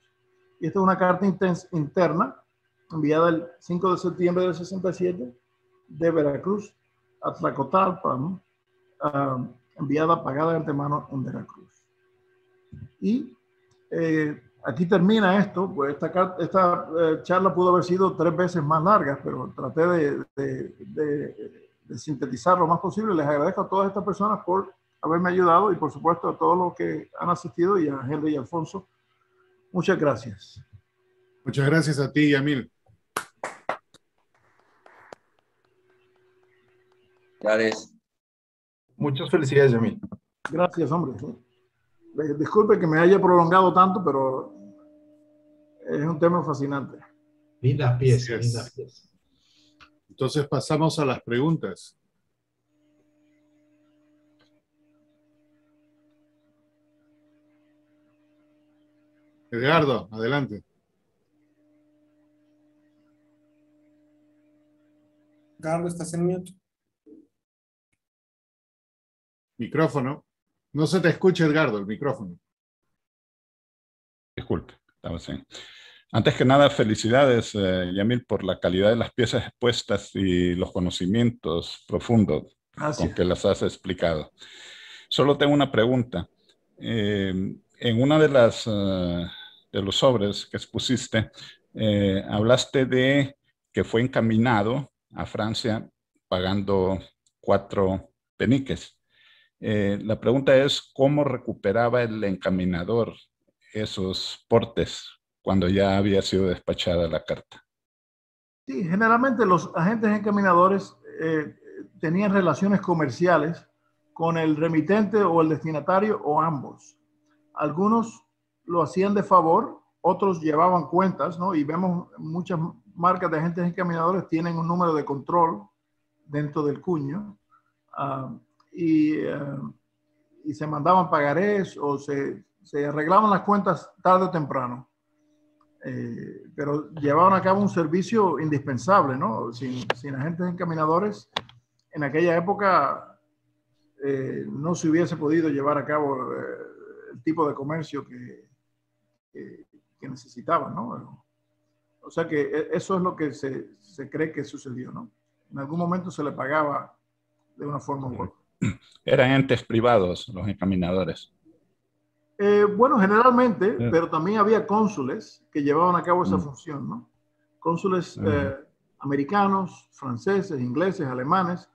Y esta es una carta interna enviada el 5 de septiembre del 67 de Veracruz a Tlacotalpa, ¿no? Enviada, pagada de antemano en Veracruz. Y aquí termina esto, pues esta charla pudo haber sido 3 veces más larga, pero traté de sintetizar lo más posible. Les agradezco a todas estas personas por haberme ayudado y por supuesto a todos los que han asistido y a Henry y Alfonso. Muchas gracias. Muchas gracias a ti, Yamil. Gracias. Muchas felicidades, Yamil. Gracias, hombre. Disculpe que me haya prolongado tanto, pero es un tema fascinante. Linda pieza, linda pieza. Entonces pasamos a las preguntas. Edgardo, adelante. Carlos, estás en mute. Micrófono. No se te escucha, Edgardo, el micrófono. Disculpe, estaba bien. Antes que nada, felicidades, Yamil, por la calidad de las piezas expuestas y los conocimientos profundos con que las has explicado. Solo tengo una pregunta. En una de los sobres que expusiste, hablaste de que fue encaminado a Francia pagando 4 peniques. La pregunta es, ¿cómo recuperaba el encaminador esos portes cuando ya había sido despachada la carta? Sí, generalmente los agentes encaminadores tenían relaciones comerciales con el remitente o el destinatario o ambos. Algunos lo hacían de favor, otros llevaban cuentas, ¿no? Y vemos muchas marcas de agentes encaminadores tienen un número de control dentro del cuño y se mandaban pagarés o se arreglaban las cuentas tarde o temprano. Pero llevaban a cabo un servicio indispensable, ¿no? Sin agentes encaminadores, en aquella época no se hubiese podido llevar a cabo el tipo de comercio que necesitaban, ¿no? O sea que eso es lo que se cree que sucedió, ¿no? En algún momento se le pagaba de una forma u otra. ¿Eran entes privados los encaminadores? Bueno, generalmente, pero también había cónsules que llevaban a cabo esa función, ¿no? Cónsules americanos, franceses, ingleses, alemanes,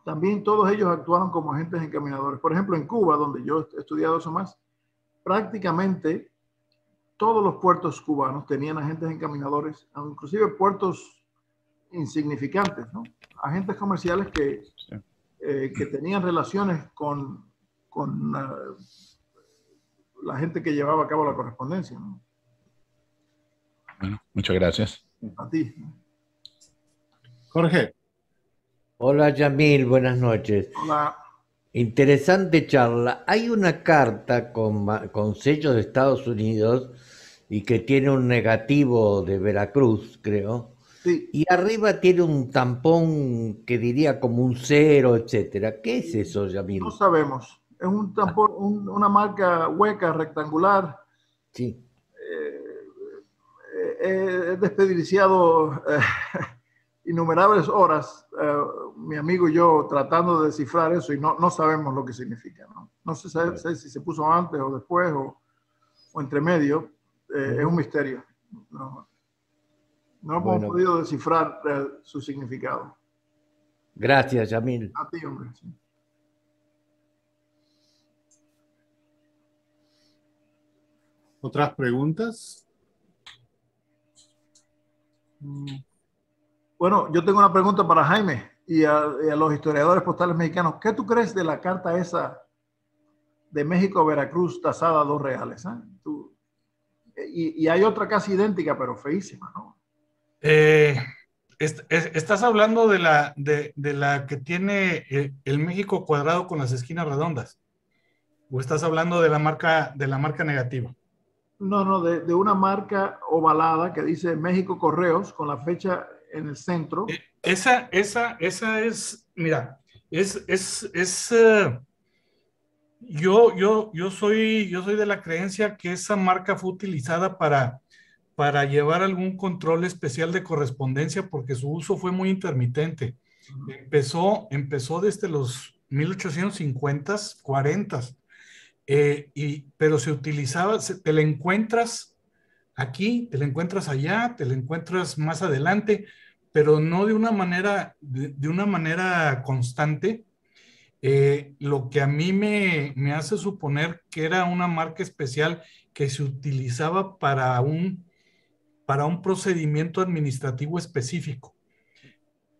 también todos ellos actuaron como agentes encaminadores. Por ejemplo, en Cuba, donde yo he estudiado eso más, prácticamente todos los puertos cubanos tenían agentes encaminadores, inclusive puertos insignificantes, ¿no? Agentes comerciales que tenían relaciones con la gente que llevaba a cabo la correspondencia, ¿no? Bueno, muchas gracias. A ti. Jorge. Hola Yamil, buenas noches. Hola. Interesante charla. Hay una carta con sellos de Estados Unidos y que tiene un negativo de Veracruz, creo. Sí. Y arriba tiene un tampón que diría como un 0, etcétera. ¿Qué es eso, Yamil? No sabemos. Es un tampón, una marca hueca, rectangular. Sí. He desperdiciado innumerables horas, mi amigo y yo, tratando de descifrar eso y no sabemos lo que significa. No sé si se puso antes o después o entre medio. Es un misterio. No hemos podido descifrar su significado. Gracias, Yamil. A ti, hombre. Sí. ¿Otras preguntas? Bueno, yo tengo una pregunta para Jaime y a los historiadores postales mexicanos. ¿Qué tú crees de la carta esa de México a Veracruz tasada a $2? Y hay otra casi idéntica, pero feísima, ¿no? Estás hablando de la que tiene el México cuadrado con las esquinas redondas. ¿O estás hablando de la marca negativa? No, de una marca ovalada que dice México Correos con la fecha en el centro. Esa es, mira, yo soy de la creencia que esa marca fue utilizada para llevar algún control especial de correspondencia porque su uso fue muy intermitente. Empezó desde los 1850s, 40s, pero se utilizaba, te la encuentras aquí, te la encuentras allá, te la encuentras más adelante, pero no de una manera constante. Lo que a mí me hace suponer que era una marca especial que se utilizaba para un procedimiento administrativo específico.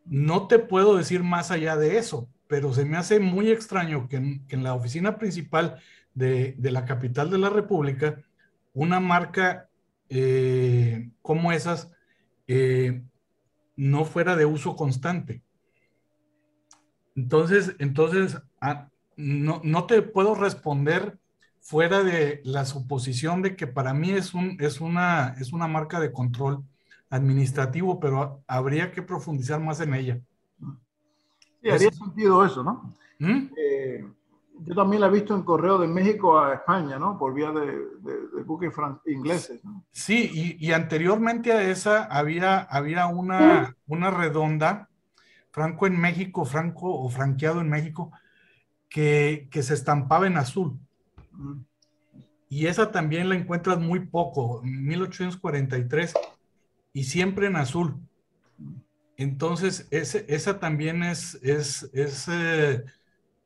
No te puedo decir más allá de eso, pero se me hace muy extraño que en la oficina principal de la capital de la República, una marca como esas no fuera de uso constante. Entonces no te puedo responder fuera de la suposición de que para mí es una marca de control administrativo, pero habría que profundizar más en ella. Sí, haría sentido eso, ¿no? Yo también la he visto en correo de México a España, ¿no? Por vía de buques ingleses, ¿no? Sí, y anteriormente a esa había una redonda, franco en México, franco o franqueado en México, que se estampaba en azul. Y esa también la encuentras muy poco, 1843, y siempre en azul. Entonces, esa también es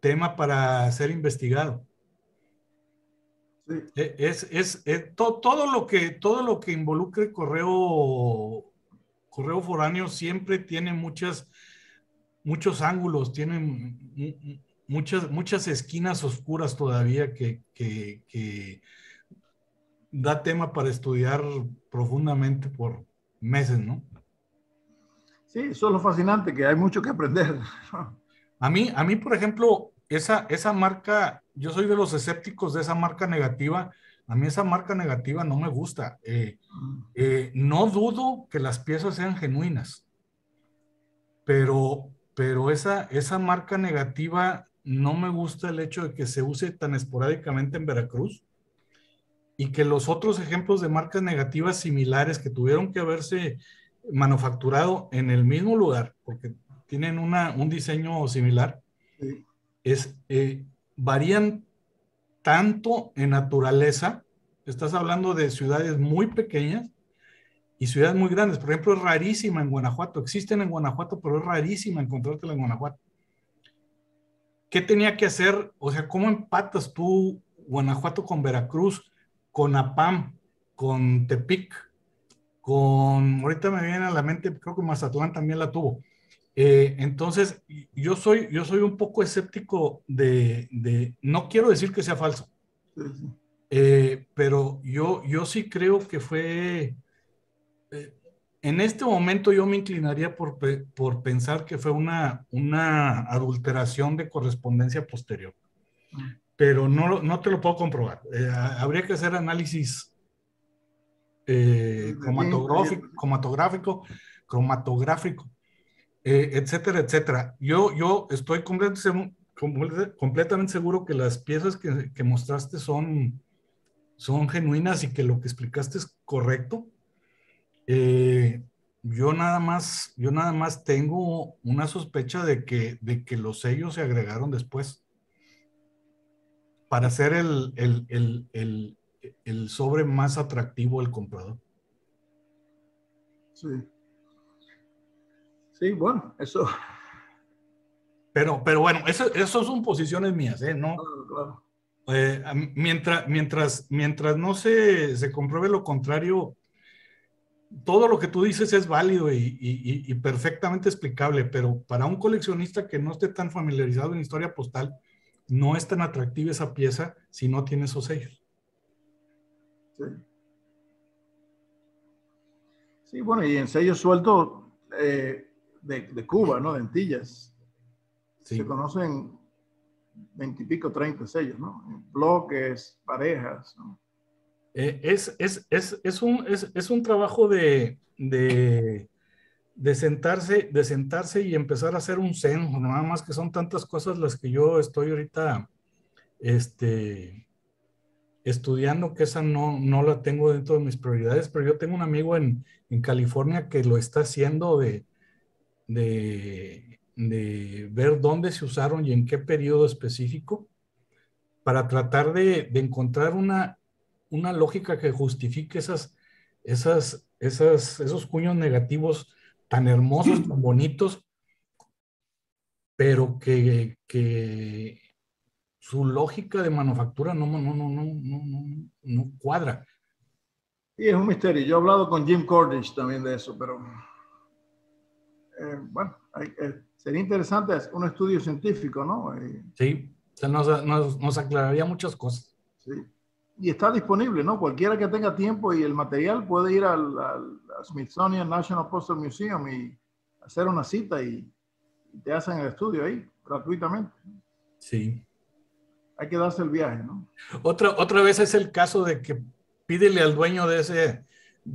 tema para ser investigado. Sí. Todo lo que involucre correo foráneo siempre tiene muchos ángulos, tiene muchas esquinas oscuras todavía que da tema para estudiar profundamente por meses, ¿no? Sí, eso es lo fascinante, que hay mucho que aprender. A mí, por ejemplo, esa marca, yo soy de los escépticos de esa marca negativa. A mí esa marca negativa no me gusta. No dudo que las piezas sean genuinas, pero esa marca negativa no me gusta el hecho de que se use tan esporádicamente en Veracruz y que los otros ejemplos de marcas negativas similares que tuvieron que haberse manufacturado en el mismo lugar, porque tienen un diseño similar, varían tanto en naturaleza. Estás hablando de ciudades muy pequeñas y ciudades muy grandes. Por ejemplo, es rarísima en Guanajuato. Existen en Guanajuato, pero es rarísima encontrártela en Guanajuato. ¿qué tenía que hacer? O sea, ¿cómo empatas tú Guanajuato con Veracruz, con Apam, con Tepic, ahorita me viene a la mente, creo que Mazatlán también la tuvo. Entonces, yo soy un poco escéptico no quiero decir que sea falso, pero yo sí creo que fue, en este momento yo me inclinaría por pensar que fue una adulteración de correspondencia posterior, pero no te lo puedo comprobar. Habría que hacer análisis cromatográfico, etcétera, etcétera. Yo estoy completamente seguro que las piezas que mostraste son genuinas y que lo que explicaste es correcto. Yo nada más tengo una sospecha de que los sellos se agregaron después para hacer el sobre más atractivo al comprador. Sí. Sí, bueno, eso. Pero bueno, eso son posiciones mías, ¿no? Claro. Mientras no se compruebe lo contrario, todo lo que tú dices es válido y perfectamente explicable, pero para un coleccionista que no esté tan familiarizado en historia postal, no es tan atractiva esa pieza si no tiene esos sellos. Sí. Sí, bueno, y en sellos sueltos de Cuba, ¿no? De Antillas. Sí. Se conocen 20 y pico, 30 sellos, ¿no? Bloques, parejas, ¿no? Es un trabajo de sentarse y empezar a hacer un censo, nada más que son tantas cosas las que yo estoy ahorita estudiando, que esa no la tengo dentro de mis prioridades, pero yo tengo un amigo en California que lo está haciendo de ver dónde se usaron y en qué periodo específico, para tratar de encontrar una lógica que justifique esos cuños negativos tan hermosos, tan bonitos, pero que su lógica de manufactura no cuadra. Y es un misterio. Yo he hablado con Jim Cordish también de eso, pero bueno, sería interesante un estudio científico, ¿no? Sí, o sea, nos aclararía muchas cosas. Sí. Y está disponible, ¿no? Cualquiera que tenga tiempo y el material puede ir al Smithsonian National Postal Museum y hacer una cita y te hacen el estudio ahí, gratuitamente. Sí. Hay que darse el viaje, ¿no? Otra vez es el caso de que pídele al dueño de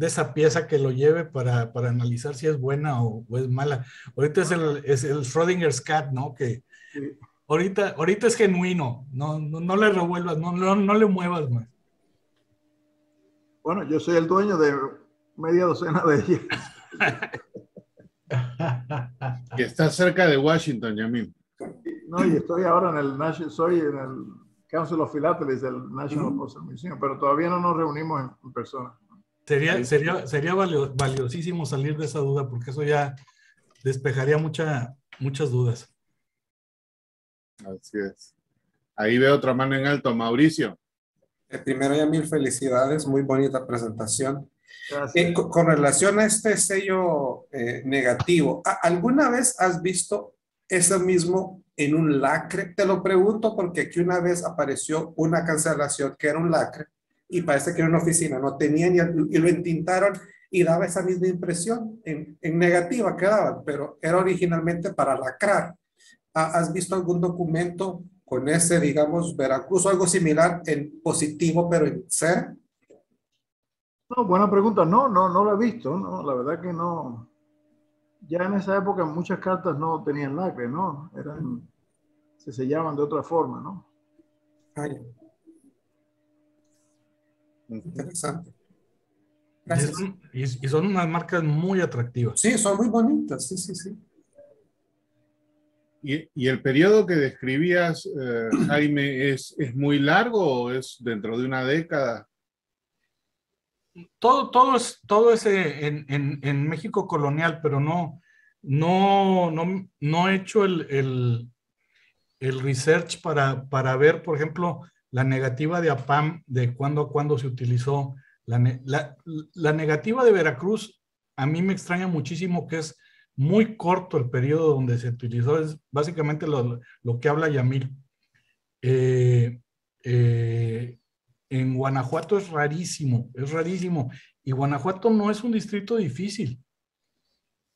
esa pieza que lo lleve para analizar si es buena o es mala. Ahorita es el Schrödinger's cat, ¿no? Que sí. ahorita es genuino, no le revuelvas, no le muevas más. Bueno, yo soy el dueño de media docena de ellas. Que está cerca de Washington, Yamil. No, y estoy ahora soy en el Council of Philately del National Postal Museum, pero todavía no nos reunimos en persona. Sería valiosísimo salir de esa duda, porque eso ya despejaría muchas dudas. Así es. Ahí veo otra mano en alto, Mauricio. Primero, ya mil felicidades, muy bonita presentación. Con relación a este sello negativo, ¿alguna vez has visto eso mismo en un lacre? Te lo pregunto porque aquí una vez apareció una cancelación que era un lacre y parece que era una oficina, no tenían y lo entintaron y daba esa misma impresión, en negativa quedaba, pero era originalmente para lacrar. ¿Has visto algún documento con ese, digamos, Veracruz o algo similar en positivo, pero en cera? No, buena pregunta. No lo he visto, no, la verdad que no. Ya en esa época muchas cartas no tenían lacre, ¿no? Se sellaban de otra forma, ¿no? Ay. Interesante. Gracias. Y son unas marcas muy atractivas. Sí, son muy bonitas, sí. ¿Y el periodo que describías, Jaime, es muy largo o es dentro de una década? Todo es en México colonial, pero no he hecho el research para ver, por ejemplo, la negativa de APAM, de cuándo a cuándo se utilizó. La negativa de Veracruz, a mí me extraña muchísimo que es muy corto el periodo donde se utilizó, es básicamente lo que habla Yamil. En Guanajuato es rarísimo, y Guanajuato no es un distrito difícil,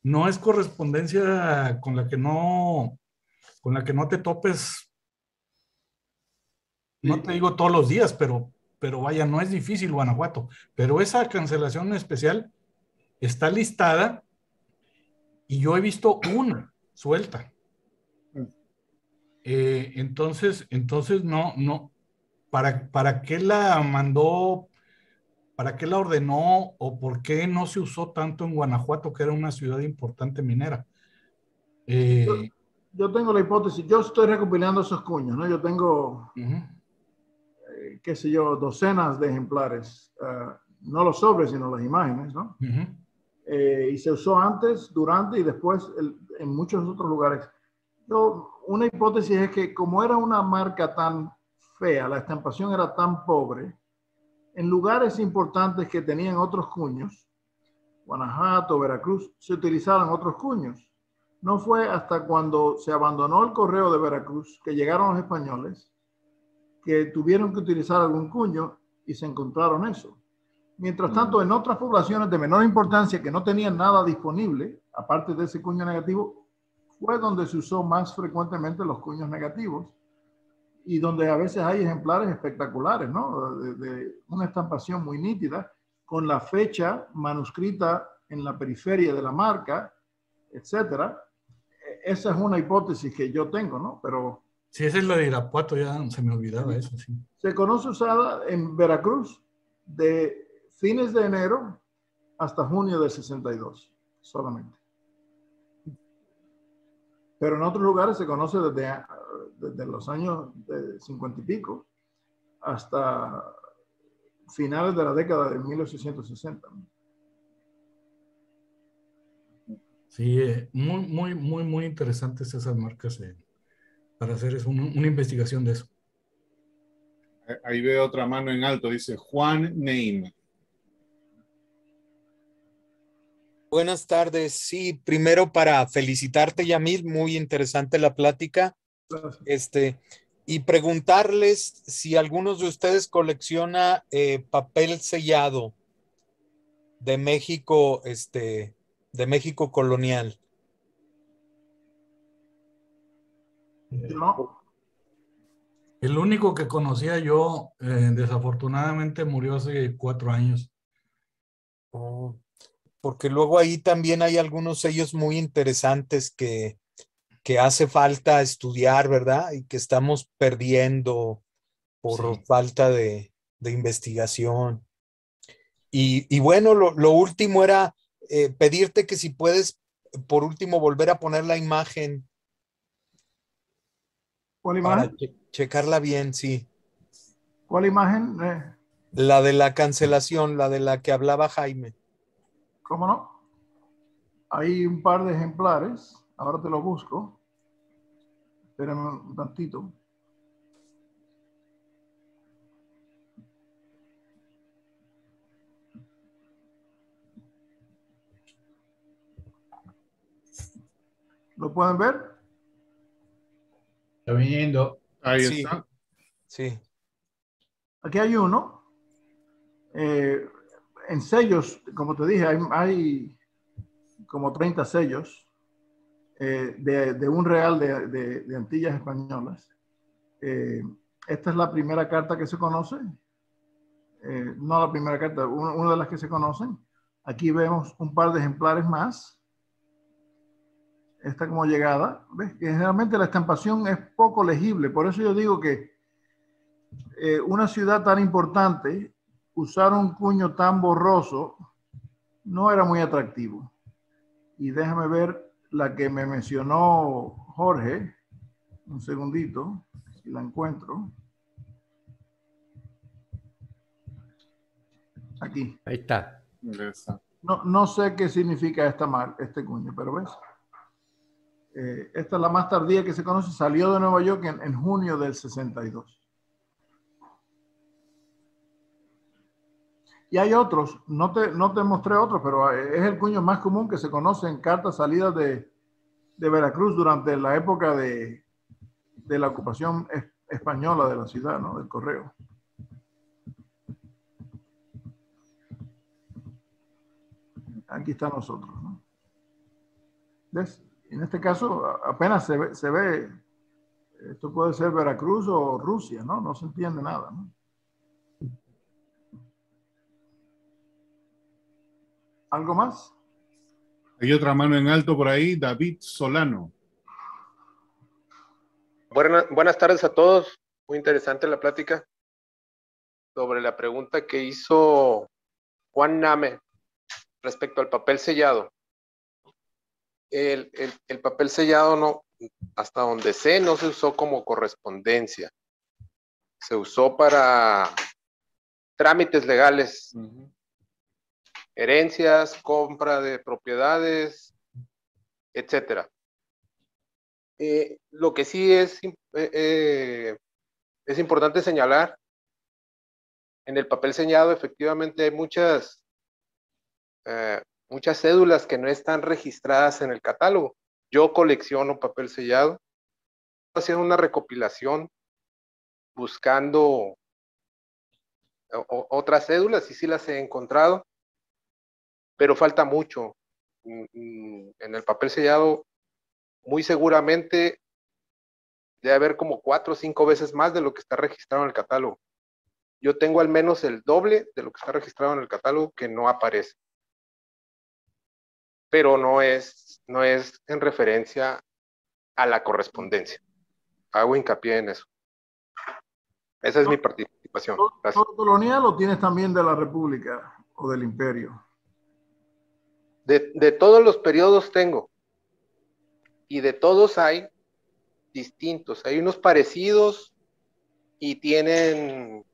no es correspondencia con la que no te topes, no te digo todos los días, pero vaya, no es difícil Guanajuato, pero esa cancelación especial está listada y yo he visto una suelta. Entonces no, ¿para qué la mandó? ¿Para qué la ordenó o por qué no se usó tanto en Guanajuato, que era una ciudad importante minera? Yo tengo la hipótesis, yo estoy recopilando esos cuños, ¿no? Yo tengo, qué sé yo, docenas de ejemplares, no los sobres, sino las imágenes, ¿no? Y se usó antes, durante y después en muchos otros lugares. Una hipótesis es que como era una marca tan fea, la estampación era tan pobre, en lugares importantes que tenían otros cuños, Guanajuato, Veracruz, se utilizaron otros cuños. No fue hasta cuando se abandonó el correo de Veracruz que llegaron los españoles que tuvieron que utilizar algún cuño y se encontraron eso. Mientras tanto, en otras poblaciones de menor importancia que no tenían nada disponible, aparte de ese cuño negativo, fue donde se usó más frecuentemente los cuños negativos y donde a veces hay ejemplares espectaculares, ¿no? De una estampación muy nítida, con la fecha manuscrita en la periferia de la marca, etcétera. Esa es una hipótesis que yo tengo, ¿no? Pero sí, esa es la de Irapuato, ya se me olvidaba eso, sí. Se conoce usada en Veracruz de fines de enero hasta junio del 62, solamente. Pero en otros lugares se conoce desde los años de 50 y pico hasta finales de la década de 1860. Sí, muy interesantes esas marcas para hacer eso, una investigación de eso. Ahí veo otra mano en alto, dice Juan Neim. Buenas tardes. Sí, primero para felicitarte, Yamil, muy interesante la plática. Gracias. Y preguntarles si algunos de ustedes colecciona papel sellado de México, de México colonial. No. El único que conocía yo, desafortunadamente murió hace 4 años. Oh, porque luego ahí también hay algunos sellos muy interesantes que hace falta estudiar, ¿verdad? Y que estamos perdiendo por falta de investigación. Y bueno, lo último era pedirte que si puedes, por último, volver a poner la imagen. ¿Cuál imagen? Para checarla bien, sí. ¿Cuál imagen? La de la cancelación, la de la que hablaba Jaime. ¿Cómo no? Hay un par de ejemplares. Ahora te lo busco. Espérame un tantito. ¿Lo pueden ver? Está viniendo. Ahí Sí. está. Sí. Aquí hay uno. En sellos, como te dije, hay como 30 sellos de un real de Antillas Españolas. Esta es la primera carta que se conoce. No la primera carta, una de las que se conocen. Aquí vemos un par de ejemplares más. Esta como llegada. ¿Ves? Que generalmente la estampación es poco legible. Por eso yo digo que una ciudad tan importante, usar un cuño tan borroso no era muy atractivo. Y déjame ver la que me mencionó Jorge. Un segundito, si la encuentro. Aquí. Ahí está. No sé qué significa esta marca, este cuño, pero ves. Esta es la más tardía que se conoce, salió de Nueva York en junio del 62. Y hay otros, no te mostré otros, pero es el cuño más común que se conoce en cartas salidas de Veracruz durante la época de la ocupación española de la ciudad, ¿no? Del correo. Aquí está nosotros, ¿no? ¿Ves? En este caso apenas se ve, esto puede ser Veracruz o Rusia, ¿no? No se entiende nada, ¿no? ¿Algo más? Hay otra mano en alto por ahí, David Solano. Buenas tardes a todos. Muy interesante la plática sobre la pregunta que hizo Juan Name respecto al papel sellado. El papel sellado, no, hasta donde sé, no se usó como correspondencia. Se usó para trámites legales. Herencias, compra de propiedades, etcétera. Lo que sí es importante señalar, en el papel sellado efectivamente hay muchas cédulas que no están registradas en el catálogo. Yo colecciono papel sellado, haciendo una recopilación buscando otras cédulas y sí las he encontrado, pero falta mucho. En el papel sellado muy seguramente debe haber como 4 o 5 veces más de lo que está registrado en el catálogo. Yo tengo al menos el doble de lo que está registrado en el catálogo que no aparece. Pero no es en referencia a la correspondencia. Hago hincapié en eso. Esa es mi participación. ¿Todo colonial o tienes también de la República o del Imperio? De todos los periodos tengo. Y de todos hay distintos. Hay unos parecidos y tienen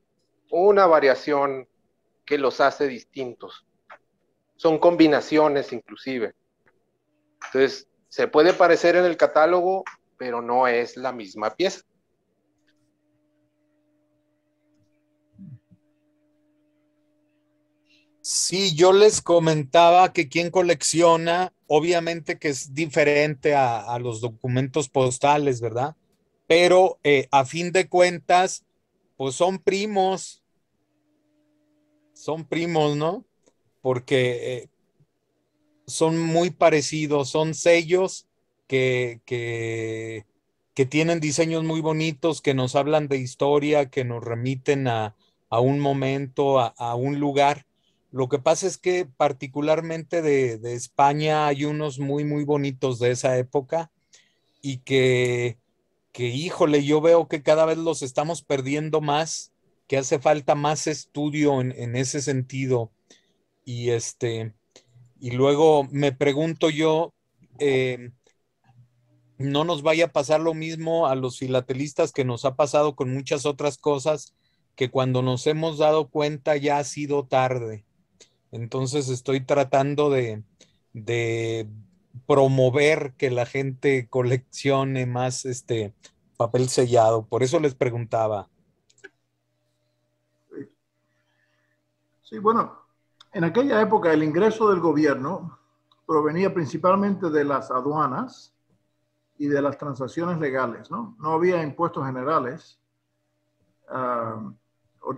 una variación que los hace distintos. Son combinaciones inclusive. Entonces, se puede parecer en el catálogo, pero no es la misma pieza. Sí, yo les comentaba que quien colecciona, obviamente que es diferente a los documentos postales, ¿verdad? Pero a fin de cuentas, pues son primos, ¿no? Porque son muy parecidos, son sellos que tienen diseños muy bonitos, que nos hablan de historia, que nos remiten a un momento, a un lugar. Lo que pasa es que particularmente de España hay unos muy, muy bonitos de esa época y que híjole, yo veo que cada vez los estamos perdiendo más, que hace falta más estudio en ese sentido. Y y luego me pregunto yo, no nos vaya a pasar lo mismo a los filatelistas que nos ha pasado con muchas otras cosas, que cuando nos hemos dado cuenta ya ha sido tarde. Entonces estoy tratando de promover que la gente coleccione más papel sellado. Por eso les preguntaba. Sí, bueno, en aquella época el ingreso del gobierno provenía principalmente de las aduanas y de las transacciones legales, ¿no? No había impuestos generales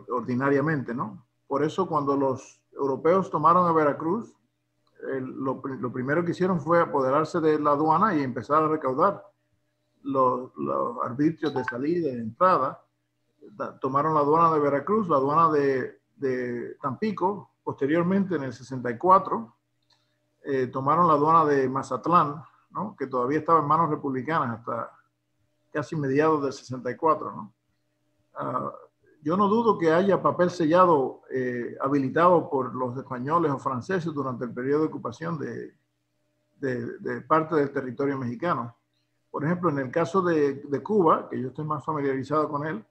ordinariamente, ¿no? Por eso cuando los europeos tomaron a Veracruz, lo primero que hicieron fue apoderarse de la aduana y empezar a recaudar los arbitrios de salida y de entrada. Tomaron la aduana de Veracruz, la aduana de Tampico, posteriormente en el 64, tomaron la aduana de Mazatlán, ¿no? Que todavía estaba en manos republicanas hasta casi mediados del 64, ¿no? Yo no dudo que haya papel sellado habilitado por los españoles o franceses durante el periodo de ocupación de parte del territorio mexicano. Por ejemplo, en el caso de Cuba, que yo estoy más familiarizado con él,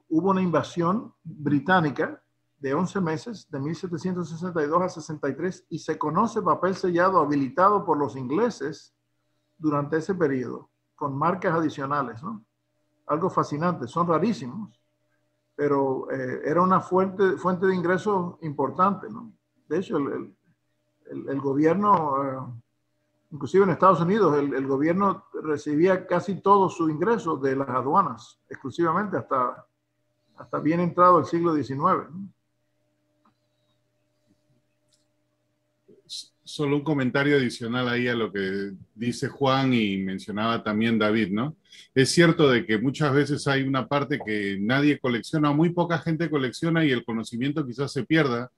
hubo una invasión británica de 11 meses, de 1762 a 63, y se conoce papel sellado habilitado por los ingleses durante ese periodo, con marcas adicionales, ¿no? Algo fascinante, son rarísimos, pero era una fuente de ingresos importante, ¿no? De hecho, el gobierno, inclusive en Estados Unidos, el gobierno recibía casi todo su ingreso de las aduanas, exclusivamente hasta bien entrado el siglo XIX, ¿no? Solo un comentario adicional ahí a lo que dice Juan y mencionaba también David, ¿no? Es cierto de que muchas veces hay una parte que nadie colecciona, muy poca gente colecciona y el conocimiento quizás se pierda,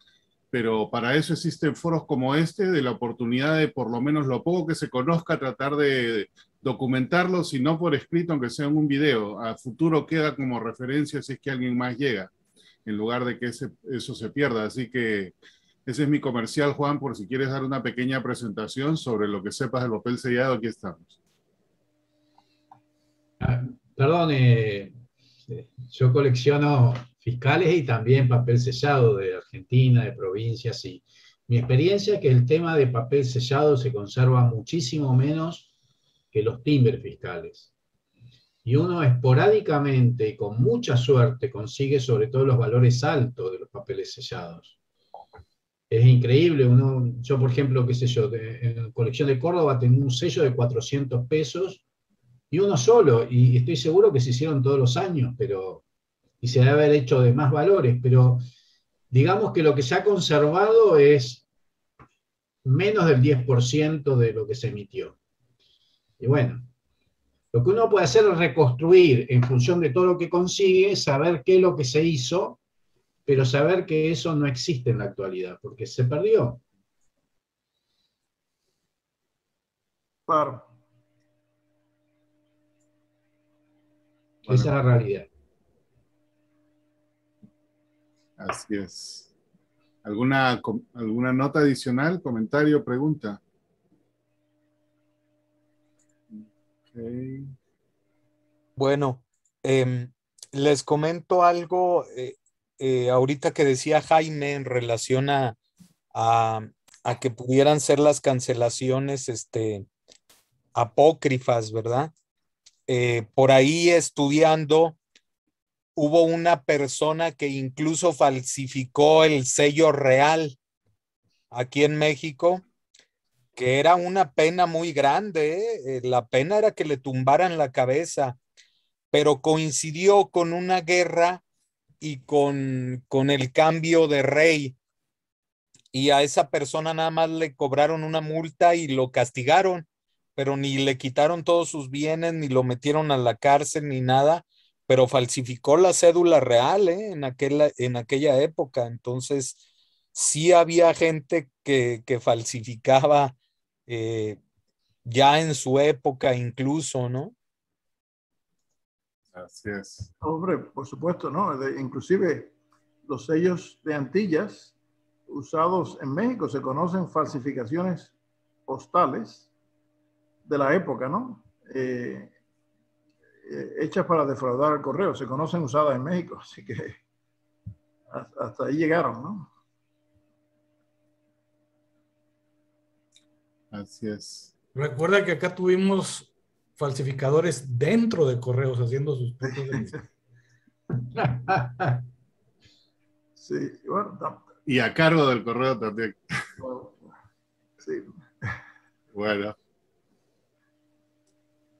pero para eso existen foros como este, de la oportunidad de por lo menos lo poco que se conozca, tratar de documentarlo, si no por escrito, aunque sea en un video. A futuro queda como referencia si es que alguien más llega, en lugar de que eso se pierda. Así que ese es mi comercial, Juan, por si quieres dar una pequeña presentación sobre lo que sepas del papel sellado, aquí estamos. Perdón, yo colecciono fiscales y también papel sellado de Argentina, de provincias, y mi experiencia es que el tema de papel sellado se conserva muchísimo menos que los timbres fiscales. Y uno esporádicamente y con mucha suerte consigue sobre todo los valores altos de los papeles sellados. Es increíble, yo por ejemplo, qué sé yo, en la colección de Córdoba tengo un sello de 400 pesos y uno solo, y estoy seguro que se hicieron todos los años, y se debe haber hecho de más valores, pero digamos que lo que se ha conservado es menos del 10% de lo que se emitió. Y bueno, lo que uno puede hacer es reconstruir en función de todo lo que consigue, saber qué es lo que se hizo, pero saber que eso no existe en la actualidad, porque se perdió. Claro. Esa es la realidad. Así es. ¿Alguna nota adicional, comentario, pregunta? Okay. Bueno, les comento algo ahorita que decía Jaime en relación a que pudieran ser las cancelaciones apócrifas, ¿verdad? Por ahí estudiando, hubo una persona que incluso falsificó el sello real aquí en México, que era una pena muy grande, ¿eh? La pena era que le tumbaran la cabeza, pero coincidió con una guerra y con el cambio de rey, y a esa persona nada más le cobraron una multa y lo castigaron, pero ni le quitaron todos sus bienes, ni lo metieron a la cárcel, ni nada, pero falsificó la cédula real, en aquella época. Entonces, sí había gente que falsificaba ya en su época incluso, ¿no? Así es. Hombre, por supuesto, ¿no? Inclusive los sellos de Antillas usados en México se conocen falsificaciones postales de la época, ¿no? Hechas para defraudar al correo, se conocen usadas en México, así que hasta ahí llegaron, ¿no? Así es. Recuerda que acá tuvimos falsificadores dentro de correos haciendo sus propios delitos. Sí, bueno, y a cargo del correo también. Sí. Bueno.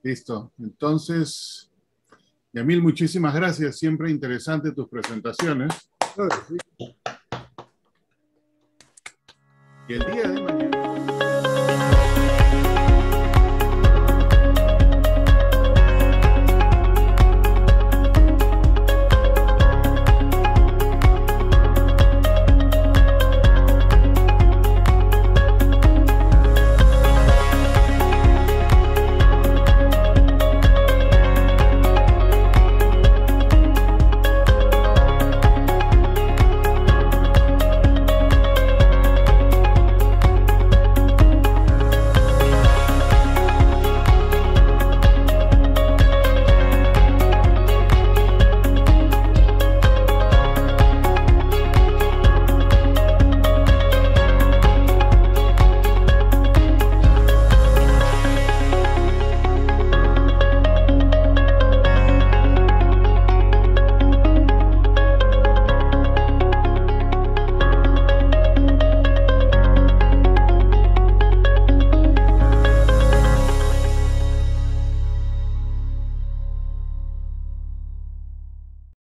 Listo. Entonces, Yamil, muchísimas gracias. Siempre interesante tus presentaciones. Sí. Y el día de mañana